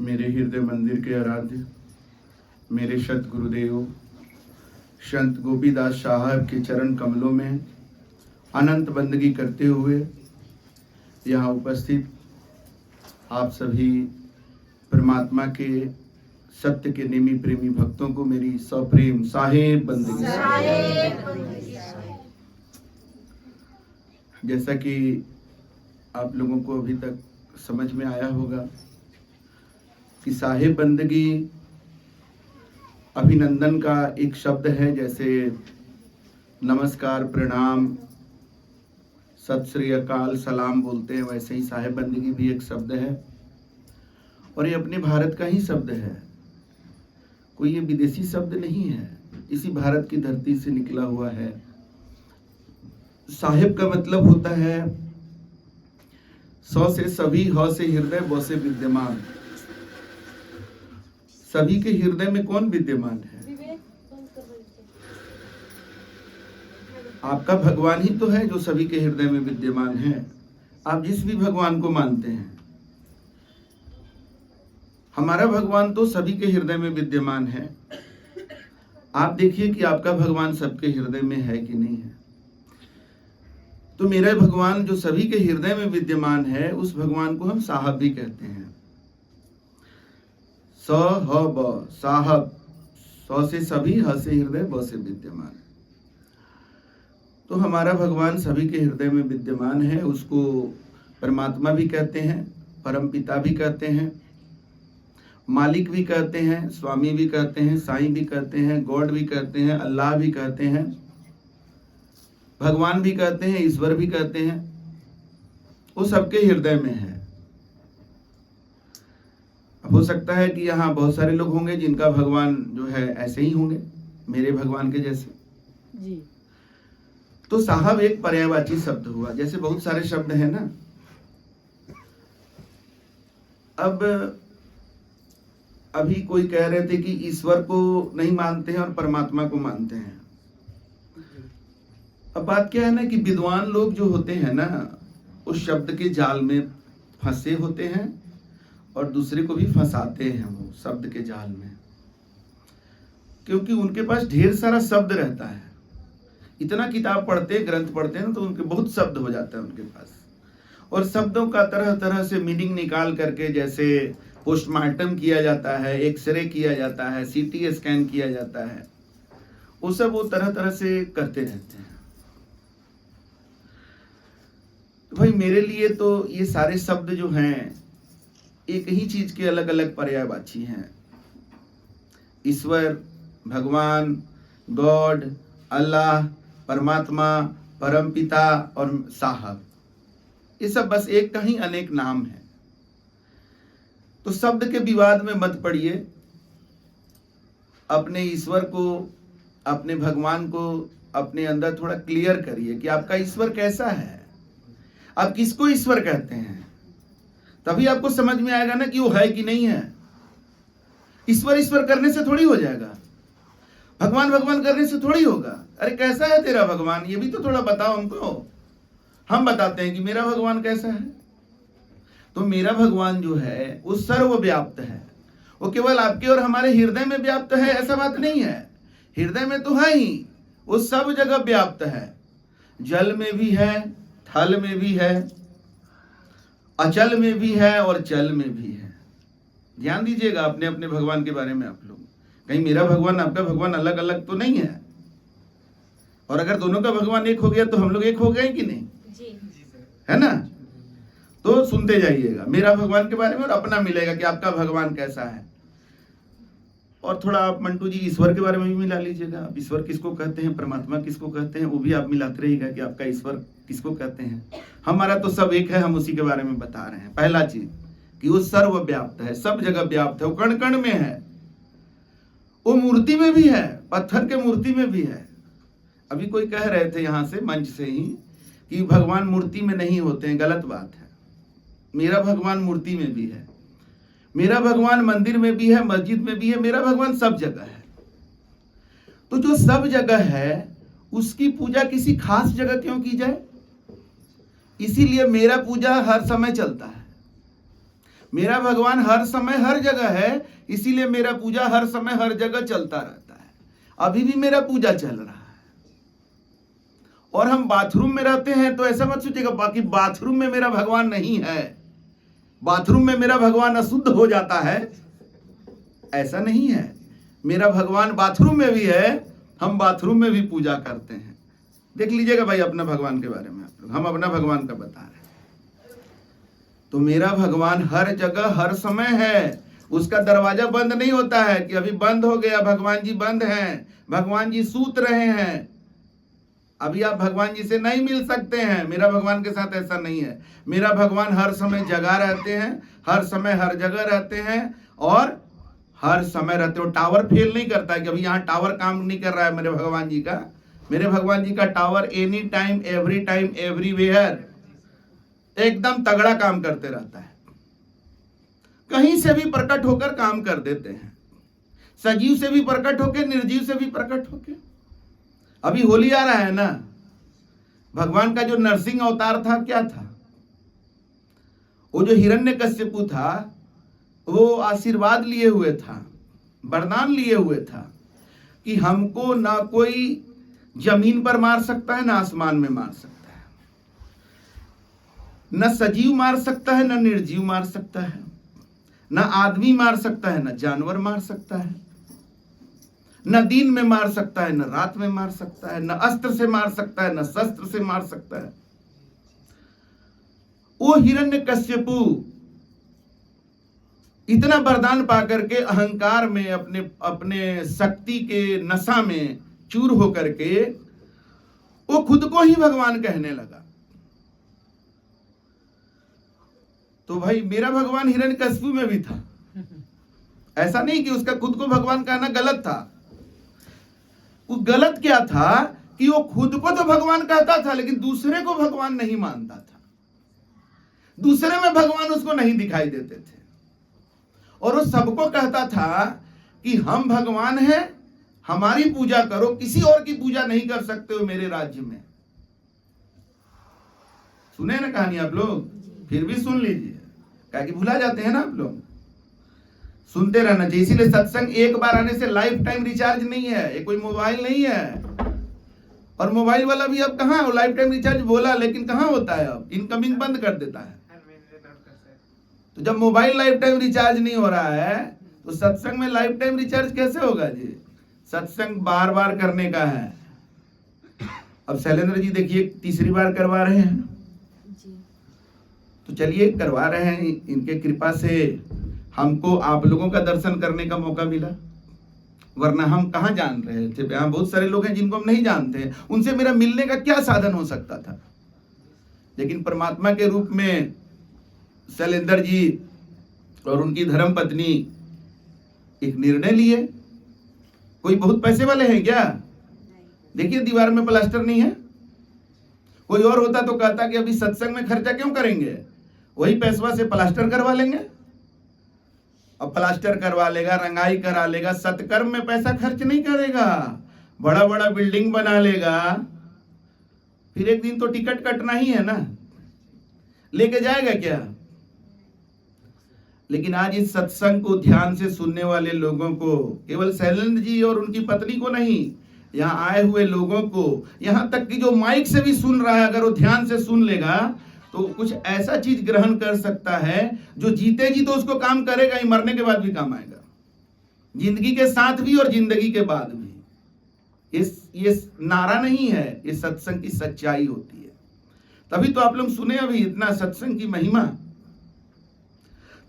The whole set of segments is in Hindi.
मेरे हृदय मंदिर के आराध्य मेरे सत गुरुदेव संत गोपीदास साहब के चरण कमलों में अनंत बंदगी करते हुए यहाँ उपस्थित आप सभी परमात्मा के सत्य के नेमी प्रेमी भक्तों को मेरी सप्रेम साहेब बंदगी। जैसा कि आप लोगों को अभी तक समझ में आया होगा कि साहेब बंदगी अभिनंदन का एक शब्द है। जैसे नमस्कार, प्रणाम, सत श्री अकाल, सलाम बोलते हैं, वैसे ही साहेब बंदगी भी एक शब्द है और ये अपने भारत का ही शब्द है। कोई ये विदेशी शब्द नहीं है, इसी भारत की धरती से निकला हुआ है। साहेब का मतलब होता है सौ से सभी, ह से हृदय, ब से विद्यमान। सभी के हृदय में कौन विद्यमान है? आपका भगवान ही तो है जो सभी के हृदय में विद्यमान है। आप जिस भी भगवान को मानते हैं, हमारा भगवान तो सभी के हृदय में विद्यमान है। आप देखिए कि आपका भगवान सबके हृदय में है कि नहीं है। तो मेरा भगवान जो सभी के हृदय में विद्यमान है, उस भगवान को हम साहब भी कहते हैं। स ह ब, साहब। स से सभी, ह से हृदय, ब से विद्यमान। तो हमारा भगवान सभी के हृदय में विद्यमान है। उसको परमात्मा भी कहते हैं, परम पिता भी कहते हैं, मालिक भी कहते हैं, स्वामी भी कहते हैं, साईं भी कहते हैं, गॉड भी कहते हैं, अल्लाह भी कहते हैं, भगवान भी कहते हैं, ईश्वर भी कहते हैं। वो सबके हृदय में है। हो सकता है कि यहाँ बहुत सारे लोग होंगे जिनका भगवान जो है ऐसे ही होंगे, मेरे भगवान के जैसे जी। तो साहब एक पर्यायवाची शब्द हुआ। जैसे बहुत सारे शब्द हैं ना। अब अभी कोई कह रहे थे कि ईश्वर को नहीं मानते हैं और परमात्मा को मानते हैं। अब बात क्या है ना कि विद्वान लोग जो होते हैं ना, उस शब्द के जाल में फंसे होते हैं और दूसरे को भी फंसाते हैं वो शब्द के जाल में, क्योंकि उनके पास ढेर सारा शब्द रहता है। इतना किताब पढ़ते, ग्रंथ पढ़ते हैं तो उनके बहुत शब्द हो जाता है उनके पास, और शब्दों का तरह तरह से मीनिंग निकाल करके, जैसे पोस्टमार्टम किया जाता है, एक्सरे किया जाता है, सीटी स्कैन किया जाता है, वो सब वो तरह तरह से करते रहते हैं। तो भाई मेरे लिए तो ये सारे शब्द जो हैं एक ही चीज के अलग अलग पर्यायवाची हैं। ईश्वर, भगवान, गॉड, अल्लाह, परमात्मा, परम पिता और साहब, ये सब बस एक का ही अनेक नाम है। तो शब्द के विवाद में मत पड़िए। अपने ईश्वर को, अपने भगवान को अपने अंदर थोड़ा क्लियर करिए कि आपका ईश्वर कैसा है, आप किसको ईश्वर कहते हैं। तभी आपको समझ में आएगा ना कि वो है कि नहीं है। ईश्वर ईश्वर करने से थोड़ी हो जाएगा, भगवान भगवान करने से थोड़ी होगा। अरे कैसा है तेरा भगवान, ये भी तो थोड़ा बताओ हमको। हम बताते हैं कि मेरा भगवान कैसा है। तो मेरा भगवान जो है वो सर्वव्याप्त है। वो केवल आपके और हमारे हृदय में व्याप्त है ऐसा बात नहीं है। हृदय में तो है ही, वो सब जगह व्याप्त है। जल में भी है, थल में भी है, अचल में भी है और चल में भी है। ध्यान दीजिएगा अपने अपने भगवान के बारे में। आप लोग कहीं मेरा भगवान आपका भगवान अलग अलग तो नहीं है। और अगर दोनों का भगवान एक हो गया तो हम लोग एक हो गए कि नहीं जी। है ना। तो सुनते जाइएगा मेरा भगवान के बारे में और अपना मिलेगा कि आपका भगवान कैसा है। और थोड़ा आप मंटू जी ईश्वर के बारे में भी मिला लीजिएगा। आप ईश्वर किसको कहते हैं, परमात्मा किसको कहते हैं, वो भी आप मिलाते रहिएगा कि आपका ईश्वर किसको कहते हैं। हमारा तो सब एक है, हम उसी के बारे में बता रहे हैं। पहला चीज कि वो सर्वव्याप्त है, सब जगह व्याप्त है, वो कण कण में है, वो मूर्ति में भी है, पत्थर के मूर्ति में भी है। अभी कोई कह रहे थे यहाँ से मंच से ही कि भगवान मूर्ति में नहीं होते हैं, गलत बात है। मेरा भगवान मूर्ति में भी है, मेरा भगवान मंदिर में भी है, मस्जिद में भी है, मेरा भगवान सब जगह है। तो जो सब जगह है उसकी पूजा किसी खास जगह क्यों की जाए। इसीलिए मेरा पूजा हर समय चलता है। मेरा भगवान हर समय हर जगह है, इसीलिए मेरा पूजा हर समय हर जगह चलता रहता है। अभी भी मेरा पूजा चल रहा है। और हम बाथरूम में रहते हैं तो ऐसा मत सोचिएगा बाकी बाथरूम में मेरा भगवान नहीं है, बाथरूम में मेरा भगवान अशुद्ध हो जाता है, ऐसा नहीं है। मेरा भगवान बाथरूम में भी है, हम बाथरूम में भी पूजा करते हैं। देख लीजिएगा भाई अपना भगवान के बारे में आप लोग, हम अपना भगवान का बता रहे हैं। तो मेरा भगवान हर जगह हर समय है, उसका दरवाजा बंद नहीं होता है कि अभी बंद हो गया, भगवान जी बंद हैं, भगवान जी सूत रहे हैं, अभी आप भगवान जी से नहीं मिल सकते हैं। मेरा भगवान के साथ ऐसा नहीं है। मेरा भगवान हर समय जगह रहते हैं, हर समय हर जगह रहते हैं और हर समय रहते हो। टावर फेल नहीं करता है कि अभी यहाँ टावर काम नहीं कर रहा है मेरे भगवान जी का। मेरे भगवान जी का टावर एनी टाइम एवरीवेयर एकदम तगड़ा काम करते रहता है, कहीं से भी प्रकट होकर काम कर देते हैं, सजीव से भी प्रकट होकर, निर्जीव से भी प्रकट होकर। अभी होली आ रहा है ना, भगवान का जो नरसिंह अवतार था क्या था, वो जो हिरण्यकश्यपु था वो आशीर्वाद लिए हुए था, वरदान लिए हुए था कि हमको ना कोई जमीन पर मार सकता है, ना आसमान में मार सकता है, न सजीव मार सकता है, न निर्जीव मार सकता है, न आदमी मार सकता है, न जानवर मार सकता है, न दिन में मार सकता है, न रात में मार सकता है, न अस्त्र से मार सकता है, न शस्त्र से मार सकता है। वो हिरण्यकश्यपु इतना वरदान पाकर के अहंकार में अपने शक्ति के नशा में चूर होकर के वो खुद को ही भगवान कहने लगा। तो भाई मेरा भगवान हिरण्यकश्यपु में भी था, ऐसा नहीं कि उसका खुद को भगवान कहना गलत था। वो गलत क्या था कि वो खुद को तो भगवान कहता था लेकिन दूसरे को भगवान नहीं मानता था, दूसरे में भगवान उसको नहीं दिखाई देते थे। और वो सबको कहता था कि हम भगवान हैं, हमारी पूजा करो, किसी और की पूजा नहीं कर सकते हो मेरे राज्य में। सुने ना कहानी आप लोग, फिर भी सुन लीजिए, क्या कि भुला जाते हैं ना आप लोग, सुनते रहना चाहिए। इसीलिए सत्संग एक बार आने से लाइफ टाइम रिचार्ज नहीं है, ये कोई मोबाइल नहीं है। और मोबाइल वाला भी अब कहाँ, लाइफ टाइम रिचार्ज बोला लेकिन कहाँ होता है, अब इनकमिंग बंद कर देता है। तो जब मोबाइल लाइफ टाइम रिचार्ज नहीं हो रहा है तो सत्संग में लाइफ टाइम रिचार्ज कैसे होगा जी। सत्संग बार बार करने का है। अब शैलेंद्र जी देखिए तीसरी बार करवा रहे हैं जी। तो चलिए करवा रहे हैं, इनके कृपा से हमको आप लोगों का दर्शन करने का मौका मिला, वरना हम कहाँ जान रहे थे। यहाँ बहुत सारे लोग हैं जिनको हम नहीं जानते हैं, उनसे मेरा मिलने का क्या साधन हो सकता था। लेकिन परमात्मा के रूप में शैलेंद्र जी और उनकी धर्म पत्नी एक निर्णय लिए। कोई बहुत पैसे वाले हैं क्या, देखिए दीवार में प्लास्टर नहीं है। कोई और होता तो कहता कि अभी सत्संग में खर्चा क्यों करेंगे, वही पैसवा से प्लास्टर करवा लेंगे। अब प्लास्टर करवा लेगा, रंगाई करा लेगा, सत्कर्म में पैसा खर्च नहीं करेगा, बड़ा बड़ा बिल्डिंग बना लेगा, फिर एक दिन तो टिकट कटना ही है ना, लेके जाएगा क्या। लेकिन आज इस सत्संग को ध्यान से सुनने वाले लोगों को, केवल शैलेंद्र जी और उनकी पत्नी को नहीं, यहाँ आए हुए लोगों को, यहाँ तक कि जो माइक से भी सुन रहा है, अगर वो ध्यान से सुन लेगा तो कुछ ऐसा चीज ग्रहण कर सकता है जो जीते जी तो उसको काम करेगा ही, मरने के बाद भी काम आएगा, जिंदगी के साथ भी और जिंदगी के बाद भी। ये नारा नहीं है, ये सत्संग की सच्चाई होती है। तभी तो आप लोग सुने अभी इतना सत्संग की महिमा।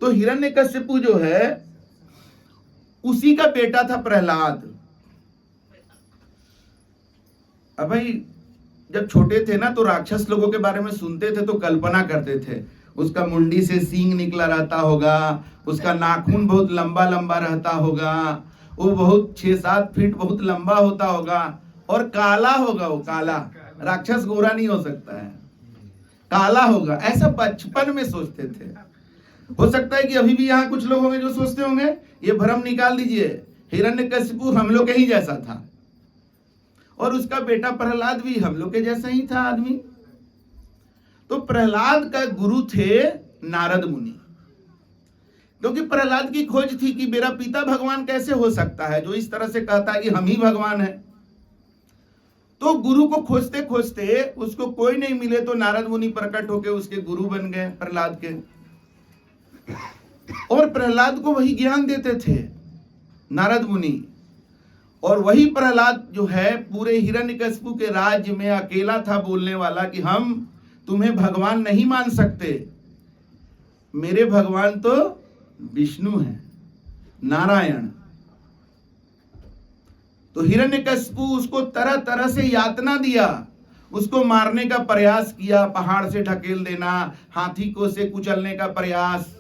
तो हिरण्यकश्यपु जो है उसी का बेटा था प्रहलाद। अब भाई जब छोटे थे ना तो राक्षस लोगों के बारे में सुनते थे तो कल्पना करते थे, उसका मुंडी से सींग निकला रहता होगा, उसका नाखून बहुत लंबा लंबा रहता होगा, वो बहुत 6-7 फीट बहुत लंबा होता होगा और काला होगा। वो काला, राक्षस गोरा नहीं हो सकता है, काला होगा, ऐसा बचपन में सोचते थे। हो सकता है कि अभी भी यहाँ कुछ लोग होंगे जो सोचते होंगे, ये भ्रम निकाल दीजिए, हिरण्यकश्यपु हम लोग के ही जैसा था और उसका बेटा प्रहलाद भी हम लोग के जैसा ही था आदमी। तो प्रहलाद का गुरु थे नारद मुनि। क्योंकि प्रहलाद की खोज थी कि मेरा पिता भगवान कैसे हो सकता है जो इस तरह से कहता है कि हम ही भगवान हैं। तो गुरु को खोजते खोजते उसको कोई नहीं मिले तो नारद मुनि प्रकट होकर उसके गुरु बन गए प्रहलाद के, और प्रहलाद को वही ज्ञान देते थे नारद मुनि। और वही प्रहलाद जो है पूरे हिरण्यकशिपु के राज्य में अकेला था बोलने वाला कि हम तुम्हें भगवान नहीं मान सकते, मेरे भगवान तो विष्णु हैं, नारायण। तो हिरण्यकशिपु उसको तरह तरह से यातना दिया, उसको मारने का प्रयास किया, पहाड़ से ढकेल देना, हाथी को से कुचलने का प्रयास,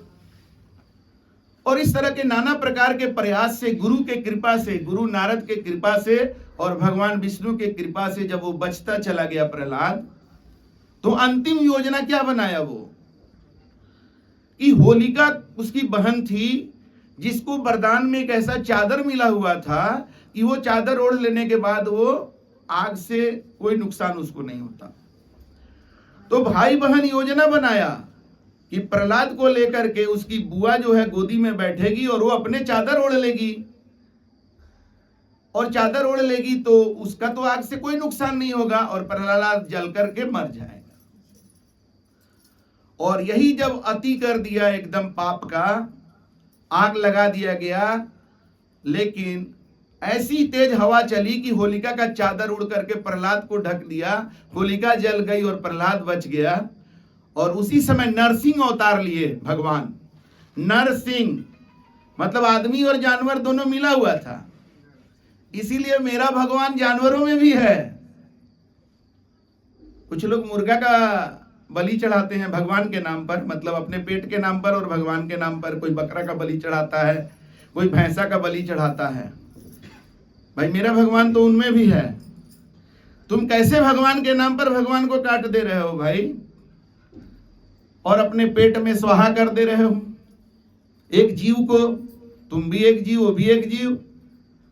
और इस तरह के नाना प्रकार के प्रयास से गुरु के कृपा से, गुरु नारद के कृपा से और भगवान विष्णु के कृपा से जब वो बचता चला गया प्रहलाद, तो अंतिम योजना क्या बनाया वो कि होलिका उसकी बहन थी जिसको वरदान में एक ऐसा चादर मिला हुआ था कि वो चादर ओढ़ लेने के बाद वो आग से कोई नुकसान उसको नहीं होता। तो भाई बहन योजना बनाया कि प्रहलाद को लेकर के उसकी बुआ जो है गोदी में बैठेगी और वो अपने चादर ओढ़ लेगी, और चादर ओढ़ लेगी तो उसका तो आग से कोई नुकसान नहीं होगा और प्रहलाद जल करके मर जाएगा। और यही जब अति कर दिया एकदम पाप का, आग लगा दिया गया, लेकिन ऐसी तेज हवा चली कि होलिका का चादर उड़ करके प्रहलाद को ढक दिया, होलिका जल गई और प्रहलाद बच गया। और उसी समय नरसिंह अवतार लिए भगवान। नरसिंह मतलब आदमी और जानवर दोनों मिला हुआ था, इसीलिए मेरा भगवान जानवरों में भी है। कुछ लोग मुर्गा का बलि चढ़ाते हैं भगवान के नाम पर, मतलब अपने पेट के नाम पर और भगवान के नाम पर। कोई बकरा का बलि चढ़ाता है, कोई भैंसा का बलि चढ़ाता है। भाई मेरा भगवान तो उनमें भी है। तुम कैसे भगवान के नाम पर भगवान को काट दे रहे हो भाई, और अपने पेट में स्वाहा कर दे रहे हो एक जीव को। तुम भी एक जीव, वो भी एक जीव।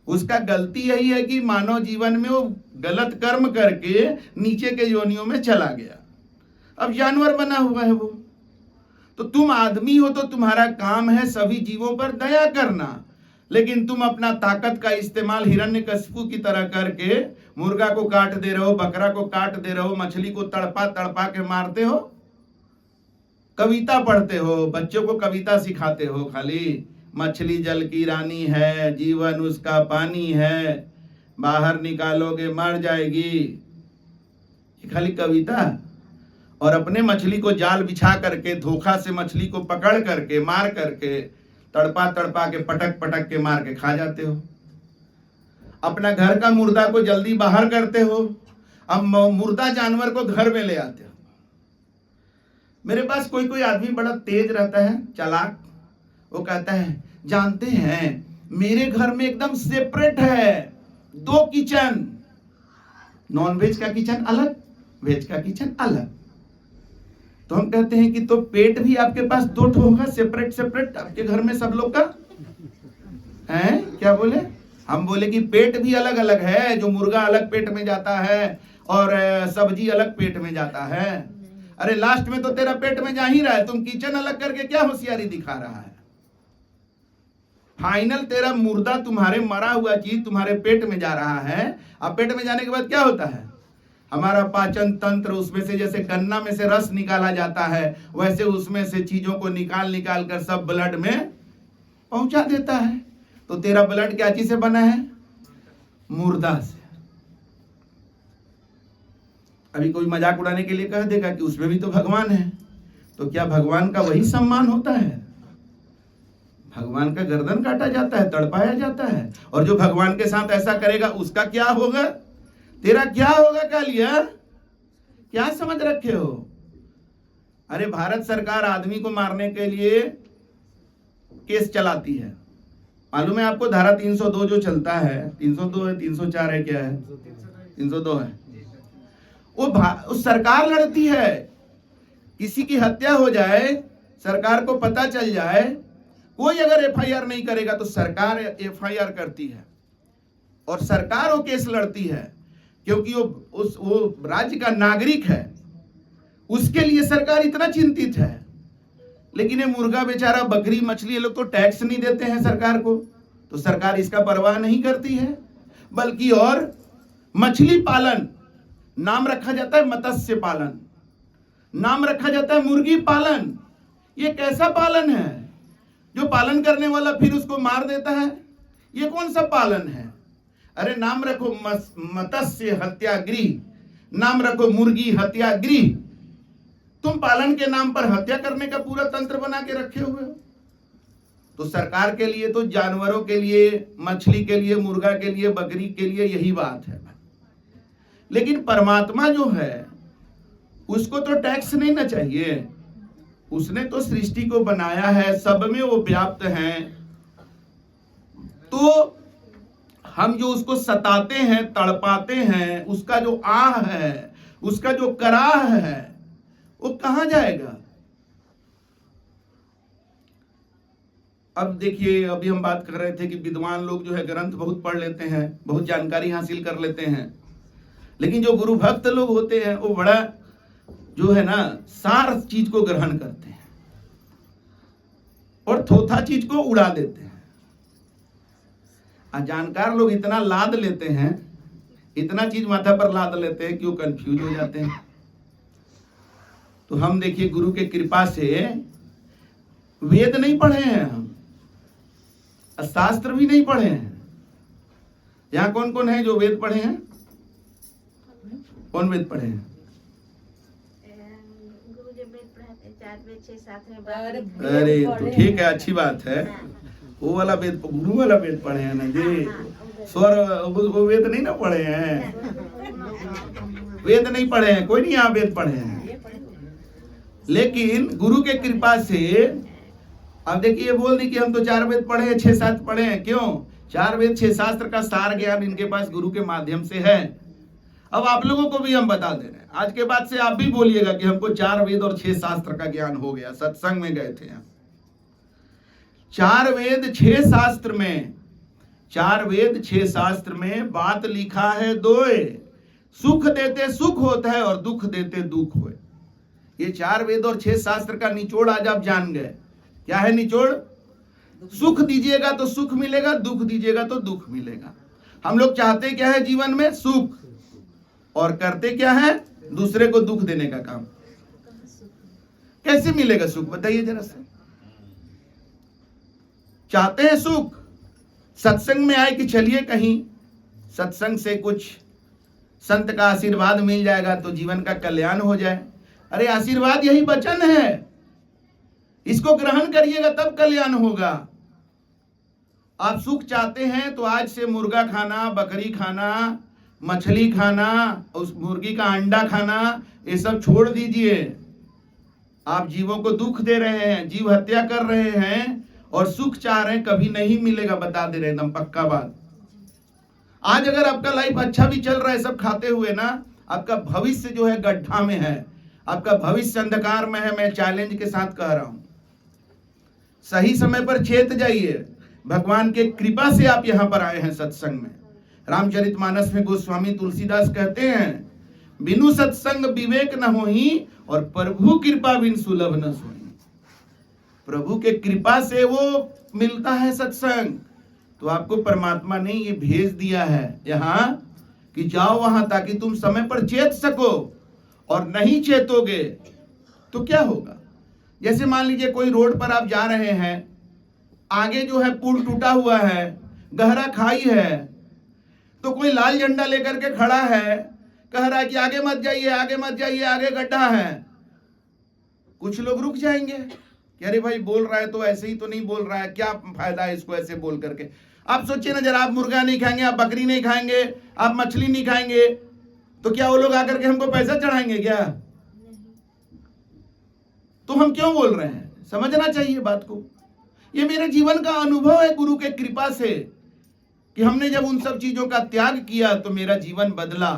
उसका गलती यही है कि मानव जीवन में वो गलत कर्म करके नीचे के योनियों में चला गया, अब जानवर बना हुआ है वो। तो तुम आदमी हो तो तुम्हारा काम है सभी जीवों पर दया करना, लेकिन तुम अपना ताकत का इस्तेमाल हिरण्यकशिपु की तरह करके मुर्गा को काट दे रहे हो, बकरा को काट दे रहे हो, मछली को तड़पा तड़पा के मारते हो, कविता पढ़ते हो, बच्चों को कविता सिखाते हो खाली, मछली जल की रानी है, जीवन उसका पानी है, बाहर निकालोगे मर जाएगी, ये खाली कविता। और अपने मछली को जाल बिछा करके धोखा से मछली को पकड़ करके मार करके तड़पा तड़पा के पटक पटक के मार के खा जाते हो। अपना घर का मुर्दा को जल्दी बाहर करते हो, अब मुर्दा जानवर को घर में ले आते हो। मेरे पास कोई कोई आदमी बड़ा तेज रहता है, चालाक, वो कहता है जानते हैं मेरे घर में एकदम सेपरेट है 2 किचन, नॉन वेज का किचन अलग, वेज का किचन अलग। तो हम कहते हैं कि तो पेट भी आपके पास 2 होगा, सेपरेट सेपरेट आपके घर में सब लोग का है। क्या बोले? हम बोले कि पेट भी अलग अलग है, जो मुर्गा अलग पेट में जाता है और सब्जी अलग पेट में जाता है। अरे लास्ट में तो तेरा पेट में जा ही रहा है, तुम किचन अलग करके क्या होशियारी दिखा रहा है? फाइनल तेरा मुर्दा, तुम्हारे मरा हुआ चीज तुम्हारे पेट में जा रहा है। अब पेट में जाने के बाद क्या होता है? हमारा पाचन तंत्र उसमें से, जैसे गन्ना में से रस निकाला जाता है, वैसे उसमें से चीजों को निकाल निकाल कर सब ब्लड में पहुंचा देता है। तो तेरा ब्लड क्या चीज से बना है? मुर्दा से। अभी कोई मजाक उड़ाने के लिए कह देगा कि उसमें भी तो भगवान है, तो क्या भगवान का वही सम्मान होता है? भगवान का गर्दन काटा जाता है, तड़पाया जाता है। और जो भगवान के साथ ऐसा करेगा उसका क्या होगा? तेरा क्या होगा कालिया? क्या समझ रखे हो? अरे भारत सरकार आदमी को मारने के लिए केस चलाती है, मालूम है आपको? धारा 302 जो चलता है, 302 है, 304 है, क्या है? 302 है। वो सरकार लड़ती है। किसी की हत्या हो जाए, सरकार को पता चल जाए, कोई अगर एफआईआर नहीं करेगा तो सरकार एफआईआर करती है और सरकार वो केस लड़ती है, क्योंकि वो राज्य का नागरिक है, उसके लिए सरकार इतना चिंतित है। लेकिन ये मुर्गा बेचारा, बकरी, मछली, ये लोग तो टैक्स नहीं देते हैं सरकार को, तो सरकार इसका परवाह नहीं करती है। बल्कि और मछली पालन नाम रखा जाता है, मत्स्य पालन नाम रखा जाता है, मुर्गी पालन। ये कैसा पालन है जो पालन करने वाला फिर उसको मार देता है? ये कौन सा पालन है? अरे नाम रखो मत्स्य हत्यागृह, नाम रखो मुर्गी हत्यागृह। तुम पालन के नाम पर हत्या करने का पूरा तंत्र बना के रखे हुए हो। तो सरकार के लिए तो जानवरों के लिए, मछली के लिए, मुर्गा के लिए, बकरी के लिए यही बात है। लेकिन परमात्मा जो है उसको तो टैक्स नहीं ना चाहिए। उसने तो सृष्टि को बनाया है, सब में वो व्याप्त हैं। तो हम जो उसको सताते हैं, तड़पाते हैं, उसका जो आह है, उसका जो कराह है, वो कहां जाएगा? अब देखिए, अभी हम बात कर रहे थे कि विद्वान लोग जो है ग्रंथ बहुत पढ़ लेते हैं, बहुत जानकारी हासिल कर लेते हैं, लेकिन जो गुरु भक्त लोग होते हैं वो बड़ा जो है ना सार चीज को ग्रहण करते हैं और थोथा चीज को उड़ा देते हैं। जानकार लोग इतना लाद लेते हैं, इतना चीज माथा पर लाद लेते हैं कि वो कंफ्यूज हो जाते हैं। तो हम देखिए गुरु के कृपा से वेद नहीं पढ़े हैं, हम शास्त्र भी नहीं पढ़े हैं। यहाँ कौन कौन है जो वेद पढ़े हैं? कौन वेद पढ़े हैं? अरे तो ठीक है, अच्छी बात है। वो वाला वेद, गुरु वाला वेद पढ़े हैं ना जी, स्वर वो वेद नहीं ना पढ़े हैं, वेद नहीं पढ़े हैं, कोई नहीं यहाँ वेद पढ़े हैं। लेकिन गुरु के कृपा से अब देखिए, बोल दी कि हम तो 4 वेद पढ़े हैं, 6-7 पढ़े हैं। क्यों? 4 वेद 6 शास्त्र का सार ज्ञान इनके पास गुरु के माध्यम से है। अब आप लोगों को भी हम बता दे रहे हैं, आज के बाद से आप भी बोलिएगा कि हमको 4 वेद और 6 शास्त्र का ज्ञान हो गया। सत्संग में गए थे हम, 4 वेद 6 शास्त्र में, 4 वेद 6 शास्त्र में बात लिखा है 2, सुख देते सुख होता है और दुख देते दुख होए। ये 4 वेद और 6 शास्त्र का निचोड़ आज आप जान गए। क्या है निचोड़? सुख दीजिएगा तो सुख मिलेगा, दुख दीजिएगा तो दुख मिलेगा। हम लोग चाहते क्या है जीवन में? सुख, और करते क्या है? दूसरे को दुख देने का काम। कैसे मिलेगा सुख बताइए जरा से? चाहते हैं सुख, सत्संग में आए कि चलिए कहीं सत्संग से कुछ संत का आशीर्वाद मिल जाएगा तो जीवन का कल्याण हो जाए। अरे आशीर्वाद यही वचन है, इसको ग्रहण करिएगा तब कल्याण होगा। आप सुख चाहते हैं तो आज से मुर्गा खाना, बकरी खाना, मछली खाना, उस मुर्गी का अंडा खाना, ये सब छोड़ दीजिए। आप जीवों को दुख दे रहे हैं, जीव हत्या कर रहे हैं और सुख चाह रहे हैं, कभी नहीं मिलेगा, बता दे रहे एकदम पक्का बात। आज अगर आपका लाइफ अच्छा भी चल रहा है सब खाते हुए ना, आपका भविष्य जो है गड्ढा में है, आपका भविष्य अंधकार में है। मैं चैलेंज के साथ कह रहा हूं, सही समय पर चेत जाइए। भगवान के कृपा से आप यहां पर आए हैं सत्संग में। रामचरितमानस में गोस्वामी तुलसीदास कहते हैं, बिनु सत्संग विवेक न होही और प्रभु कृपा बिन सुलभ न सोई। प्रभु के कृपा से वो मिलता है सत्संग। तो आपको परमात्मा ने ये भेज दिया है यहाँ कि जाओ वहां, ताकि तुम समय पर चेत सको। और नहीं चेतोगे तो क्या होगा? जैसे मान लीजिए कोई रोड पर आप जा रहे हैं, आगे जो है पुल टूटा हुआ है, गहरा खाई है, तो कोई लाल झंडा लेकर के खड़ा है, कह रहा है कि आगे मत जाइए, आगे मत जाइए, आगे गड्ढा है। कुछ लोग रुक जाएंगे कि अरे भाई बोल रहा है तो ऐसे ही तो नहीं बोल रहा है, क्या फायदा है इसको ऐसे बोल करके। आप सोचिए ना जरा, आप मुर्गा नहीं खाएंगे, आप बकरी नहीं खाएंगे, आप मछली नहीं खाएंगे, तो क्या वो लोग आकर के हमको पैसा चढ़ाएंगे क्या? तो हम क्यों बोल रहे हैं? समझना चाहिए बात को। ये मेरे जीवन का अनुभव है गुरु के कृपा से कि हमने जब उन सब चीजों का त्याग किया तो मेरा जीवन बदला।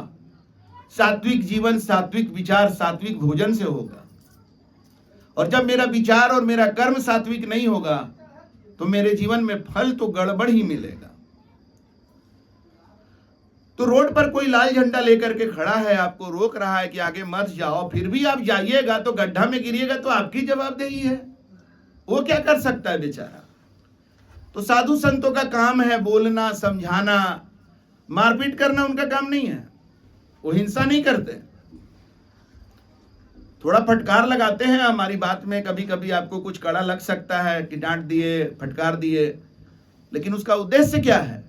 सात्विक जीवन, सात्विक विचार, सात्विक भोजन से होगा। और जब मेरा विचार और मेरा कर्म सात्विक नहीं होगा तो मेरे जीवन में फल तो गड़बड़ ही मिलेगा। तो रोड पर कोई लाल झंडा लेकर के खड़ा है, आपको रोक रहा है कि आगे मत जाओ, फिर भी आप जाइएगा तो गड्ढा में गिरिएगा तो आपकी जवाबदेही है। वो क्या कर सकता है बेचारा। तो साधु संतों का काम है बोलना, समझाना, मारपीट करना उनका काम नहीं है। वो हिंसा नहीं करते, थोड़ा फटकार लगाते हैं हमारी बात में, कभी कभी आपको कुछ कड़ा लग सकता है कि डांट दिए, फटकार दिए, लेकिन उसका उद्देश्य क्या है?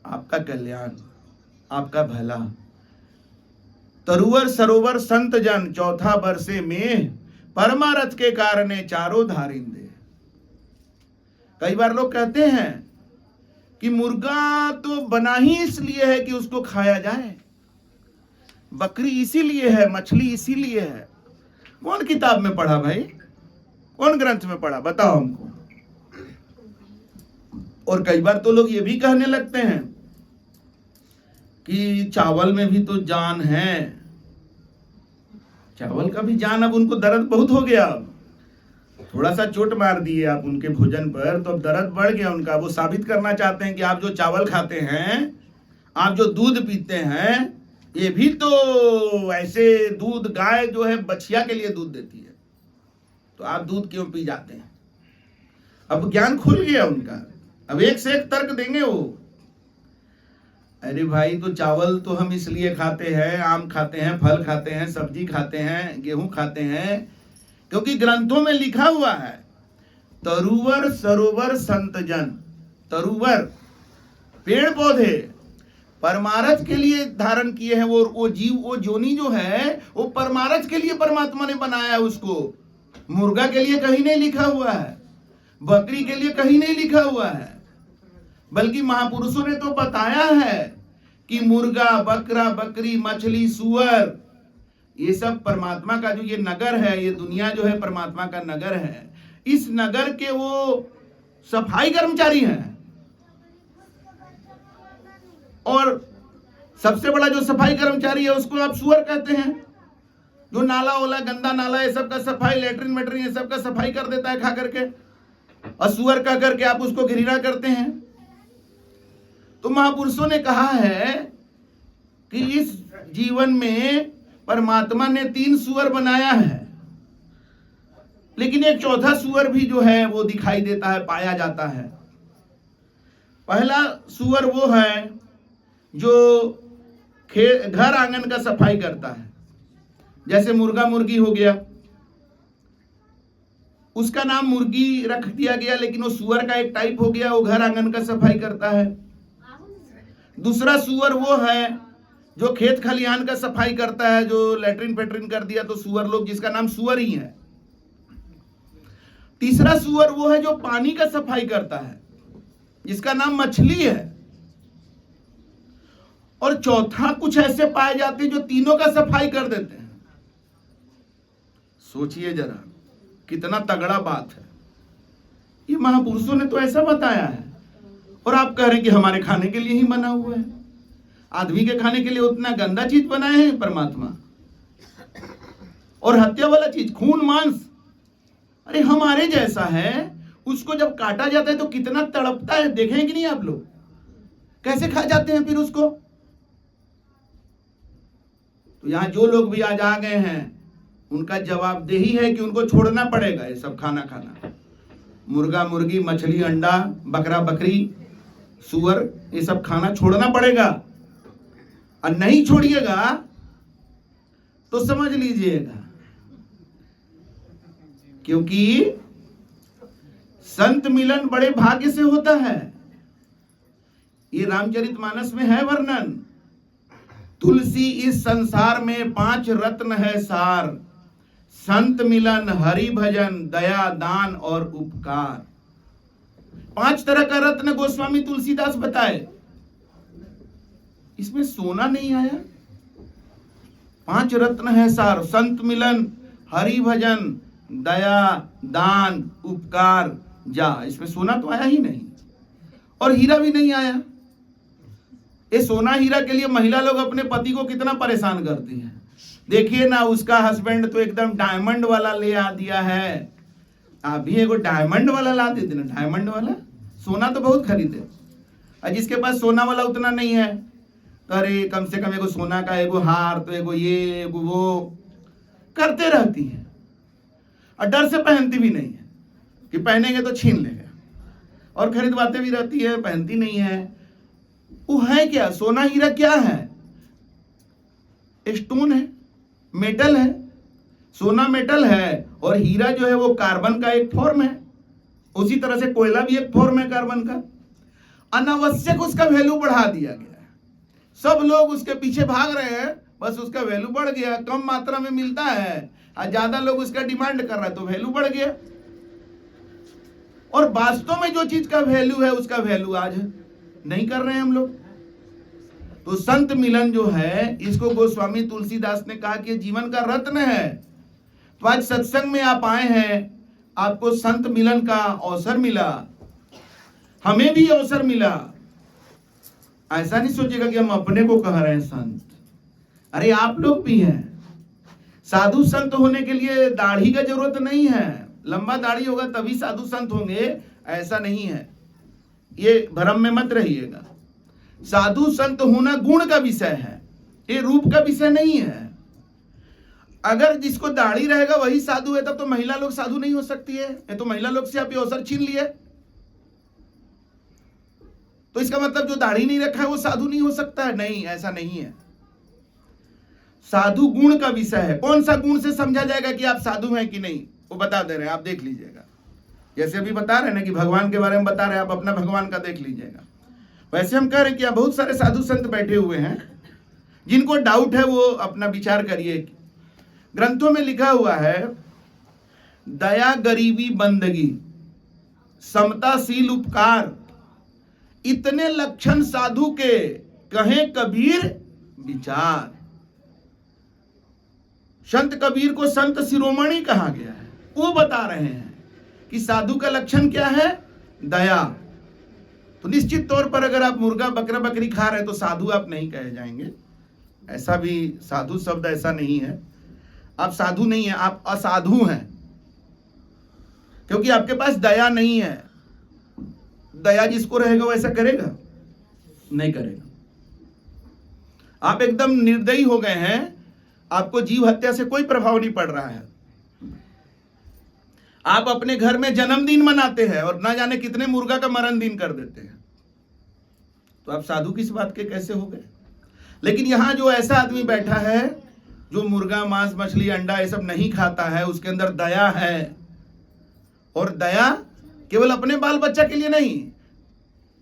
आपका कल्याण, आपका भला। तरुवर सरोवर संत जन, चौथा बरसे में परमारथ के कारणे चारों धारिंदे। कई बार लोग कहते हैं कि मुर्गा तो बना ही इसलिए है कि उसको खाया जाए, बकरी इसीलिए है, मछली इसीलिए है। कौन किताब में पढ़ा भाई? कौन ग्रंथ में पढ़ा? बताओ हमको। और कई बार तो लोग ये भी कहने लगते हैं कि चावल में भी तो जान है। चावल का भी जान, अब उनको दर्द बहुत हो गया। थोड़ा सा चोट मार दिए आप उनके भोजन पर तो अब दर्द बढ़ गया उनका। वो साबित करना चाहते हैं कि आप जो चावल खाते हैं, आप जो दूध पीते हैं, ये भी तो ऐसे दूध, गाय जो है बछिया के लिए दूध देती है, तो आप दूध क्यों पी जाते हैं? अब ज्ञान खुल गया उनका, अब एक से एक तर्क देंगे वो। अरे भाई, तो चावल तो हम इसलिए खाते हैं, आम खाते हैं, फल खाते हैं, सब्जी खाते हैं, गेहूं खाते हैं, क्योंकि ग्रंथों में लिखा हुआ है तरुवर सरोवर संत जन। तरुवर पेड़ पौधे परमारथ के लिए धारण किए हैं। वो जीव, वो जोनी जो है वो परमारथ के लिए परमात्मा ने बनाया है उसको। मुर्गा के लिए कहीं नहीं लिखा हुआ है, बकरी के लिए कहीं नहीं लिखा हुआ है, बल्कि महापुरुषों ने तो बताया है कि मुर्गा, बकरा, बकरी, मछली, सुअर, ये सब परमात्मा का जो ये नगर है, ये दुनिया जो है परमात्मा का नगर है। इस नगर के वो सफाई कर्मचारी हैं। और सबसे बड़ा जो सफाई कर्मचारी है उसको आप सुअर कहते हैं, जो नाला ओला, गंदा नाला, ये सब का सफाई, लेटरिन वेटरिन, ये सब का सफाई कर देता है खा करके, और सुअर कह करके आप उसको घृणा करते हैं। तो महापुरुषों ने कहा है कि इस जीवन में परमात्मा ने 3 सुअर बनाया है, लेकिन एक चौथा सुअर भी जो है वो दिखाई देता है, पाया जाता है। पहला सुअर वो है जो घर आंगन का सफाई करता है, जैसे मुर्गा मुर्गी हो गया, उसका नाम मुर्गी रख दिया गया, लेकिन वो सुअर का एक टाइप हो गया, वो घर आंगन का सफाई करता है। दूसरा सुअर वो है जो खेत खलिहान का सफाई करता है, जो लेटरिन पेटरिन कर दिया तो सुअर लोग, जिसका नाम सुअर ही है। तीसरा सुअर वो है जो पानी का सफाई करता है, जिसका नाम मछली है। और चौथा कुछ ऐसे पाए जाते हैं जो तीनों का सफाई कर देते हैं। सोचिए जरा, कितना तगड़ा बात है। ये महापुरुषों ने तो ऐसा बताया है, और आप कह रहे हैं कि हमारे खाने के लिए ही बना हुआ है। आदमी के खाने के लिए उतना गंदा चीज बनाए हैं परमात्मा, और हत्या वाला चीज, खून मांस, अरे हमारे जैसा है, उसको जब काटा जाता है तो कितना तड़पता है, देखें कि नहीं आप लोग? कैसे खा जाते हैं फिर उसको? तो यहां जो लोग भी आज आ गए हैं, उनका जवाबदेही है कि उनको छोड़ना पड़ेगा ये सब खाना खाना। मुर्गा मुर्गी, मछली अंडा, बकरा बकरी, सुअर, ये सब खाना छोड़ना पड़ेगा। और नहीं छोड़िएगा तो समझ लीजिएगा, क्योंकि संत मिलन बड़े भाग्य से होता है। ये रामचरितमानस में है वर्णन। तुलसी इस संसार में 5 रत्न है सार, संत मिलन, हरि भजन, दया, दान और उपकार। 5 तरह का रत्न गोस्वामी तुलसीदास बताए। इसमें सोना नहीं आया। 5 रत्न है सार, संत मिलन, हरि भजन, दया, दान, उपकार, जा। इसमें सोना तो आया ही नहीं, और हीरा भी नहीं आया। ये सोना हीरा के लिए महिला लोग अपने पति को कितना परेशान करती हैं। देखिए ना, उसका हस्बैंड तो एकदम डायमंड वाला ले आ दिया है, आप भी एगो डायमंड वाला ला देते ना। डायमंड वाला सोना तो बहुत खरीदे, और जिसके पास सोना वाला उतना नहीं है, तो अरे कम से कम एगो सोना का एगो हार, तो एगो ये एगो वो करते रहती है, और डर से पहनती भी नहीं है कि पहनेंगे तो छीन लेंगे, और खरीदवाते भी रहती है, पहनती नहीं है। वो है क्या? सोना हीरा क्या है? स्टोन है, मेटल है। सोना मेटल है और हीरा जो है वो कार्बन का एक फॉर्म है। उसी तरह से कोयला भी एक फॉर्म है कार्बन का। अनावश्यक उसका वैल्यू बढ़ा दिया गया है, सब लोग उसके पीछे भाग रहे हैं, बस उसका वैल्यू बढ़ गया। कम मात्रा में मिलता है और ज्यादा लोग उसका डिमांड कर रहे हैं तो वैल्यू बढ़ गया। और वास्तव में जो चीज का वैल्यू है उसका वैल्यू आज नहीं कर रहे हैं हम लोग। तो संत मिलन जो है, इसको गोस्वामी तुलसीदास ने कहा कि जीवन का रत्न है। तो आज सत्संग में आप आए हैं, आपको संत मिलन का अवसर मिला, हमें भी अवसर मिला। ऐसा नहीं सोचेगा कि हम अपने को कह रहे हैं संत, अरे आप लोग भी हैं। साधु संत होने के लिए दाढ़ी का जरूरत नहीं है, लंबा दाढ़ी होगा तभी साधु संत होंगे, ऐसा नहीं है, ये भ्रम में मत रहिएगा। साधु संत होना गुण का विषय है, ये रूप का विषय नहीं है। अगर जिसको दाढ़ी रहेगा वही साधु है, तब तो महिला लोग साधु नहीं हो सकती है। ये तो महिला लोग से आप ये अवसर छीन लिए, तो इसका मतलब जो दाढ़ी नहीं रखा है वो साधु नहीं हो सकता है? नहीं, ऐसा नहीं है। साधु गुण का विषय है। कौन सा गुण से समझा जाएगा कि आप साधु हैं कि नहीं, वो बता दे रहे हैं, आप देख लीजिएगा। जैसे अभी बता रहे हैं ना कि भगवान के बारे में बता रहे हैं, आप अपना भगवान का देख लीजिएगा। वैसे हम कह रहे हैं कि बहुत सारे साधु संत बैठे हुए हैं, जिनको डाउट है वो अपना विचार करिए। ग्रंथों में लिखा हुआ है, दया, गरीबी, बंदगी, समताशील, उपकार, इतने लक्षण साधु के कहें कबीर विचार। संत कबीर को संत शिरोमणि कहा गया है। वो बता रहे हैं कि साधु का लक्षण क्या है? दया। तो निश्चित तौर पर अगर आप मुर्गा, बकरा, बकरी खा रहे हैं तो साधु आप नहीं कहे जाएंगे। ऐसा भी साधु शब्द ऐसा नहीं है। आप साधु नहीं है, आप असाधु हैं, क्योंकि आपके पास दया नहीं है। दया जिसको रहेगा वो ऐसा करेगा? नहीं करेगा। आप एकदम निर्दयी हो गए हैं, आपको जीव हत्या से कोई प्रभाव नहीं पड़ रहा है। आप अपने घर में जन्मदिन मनाते हैं और ना जाने कितने मुर्गा का मरण दिन कर देते हैं, तो आप साधु किस बात के कैसे हो गए? लेकिन यहां जो ऐसा आदमी बैठा है जो मुर्गा, मांस, मछली, अंडा ये सब नहीं खाता है, उसके अंदर दया है, और दया केवल अपने बाल बच्चा के लिए नहीं।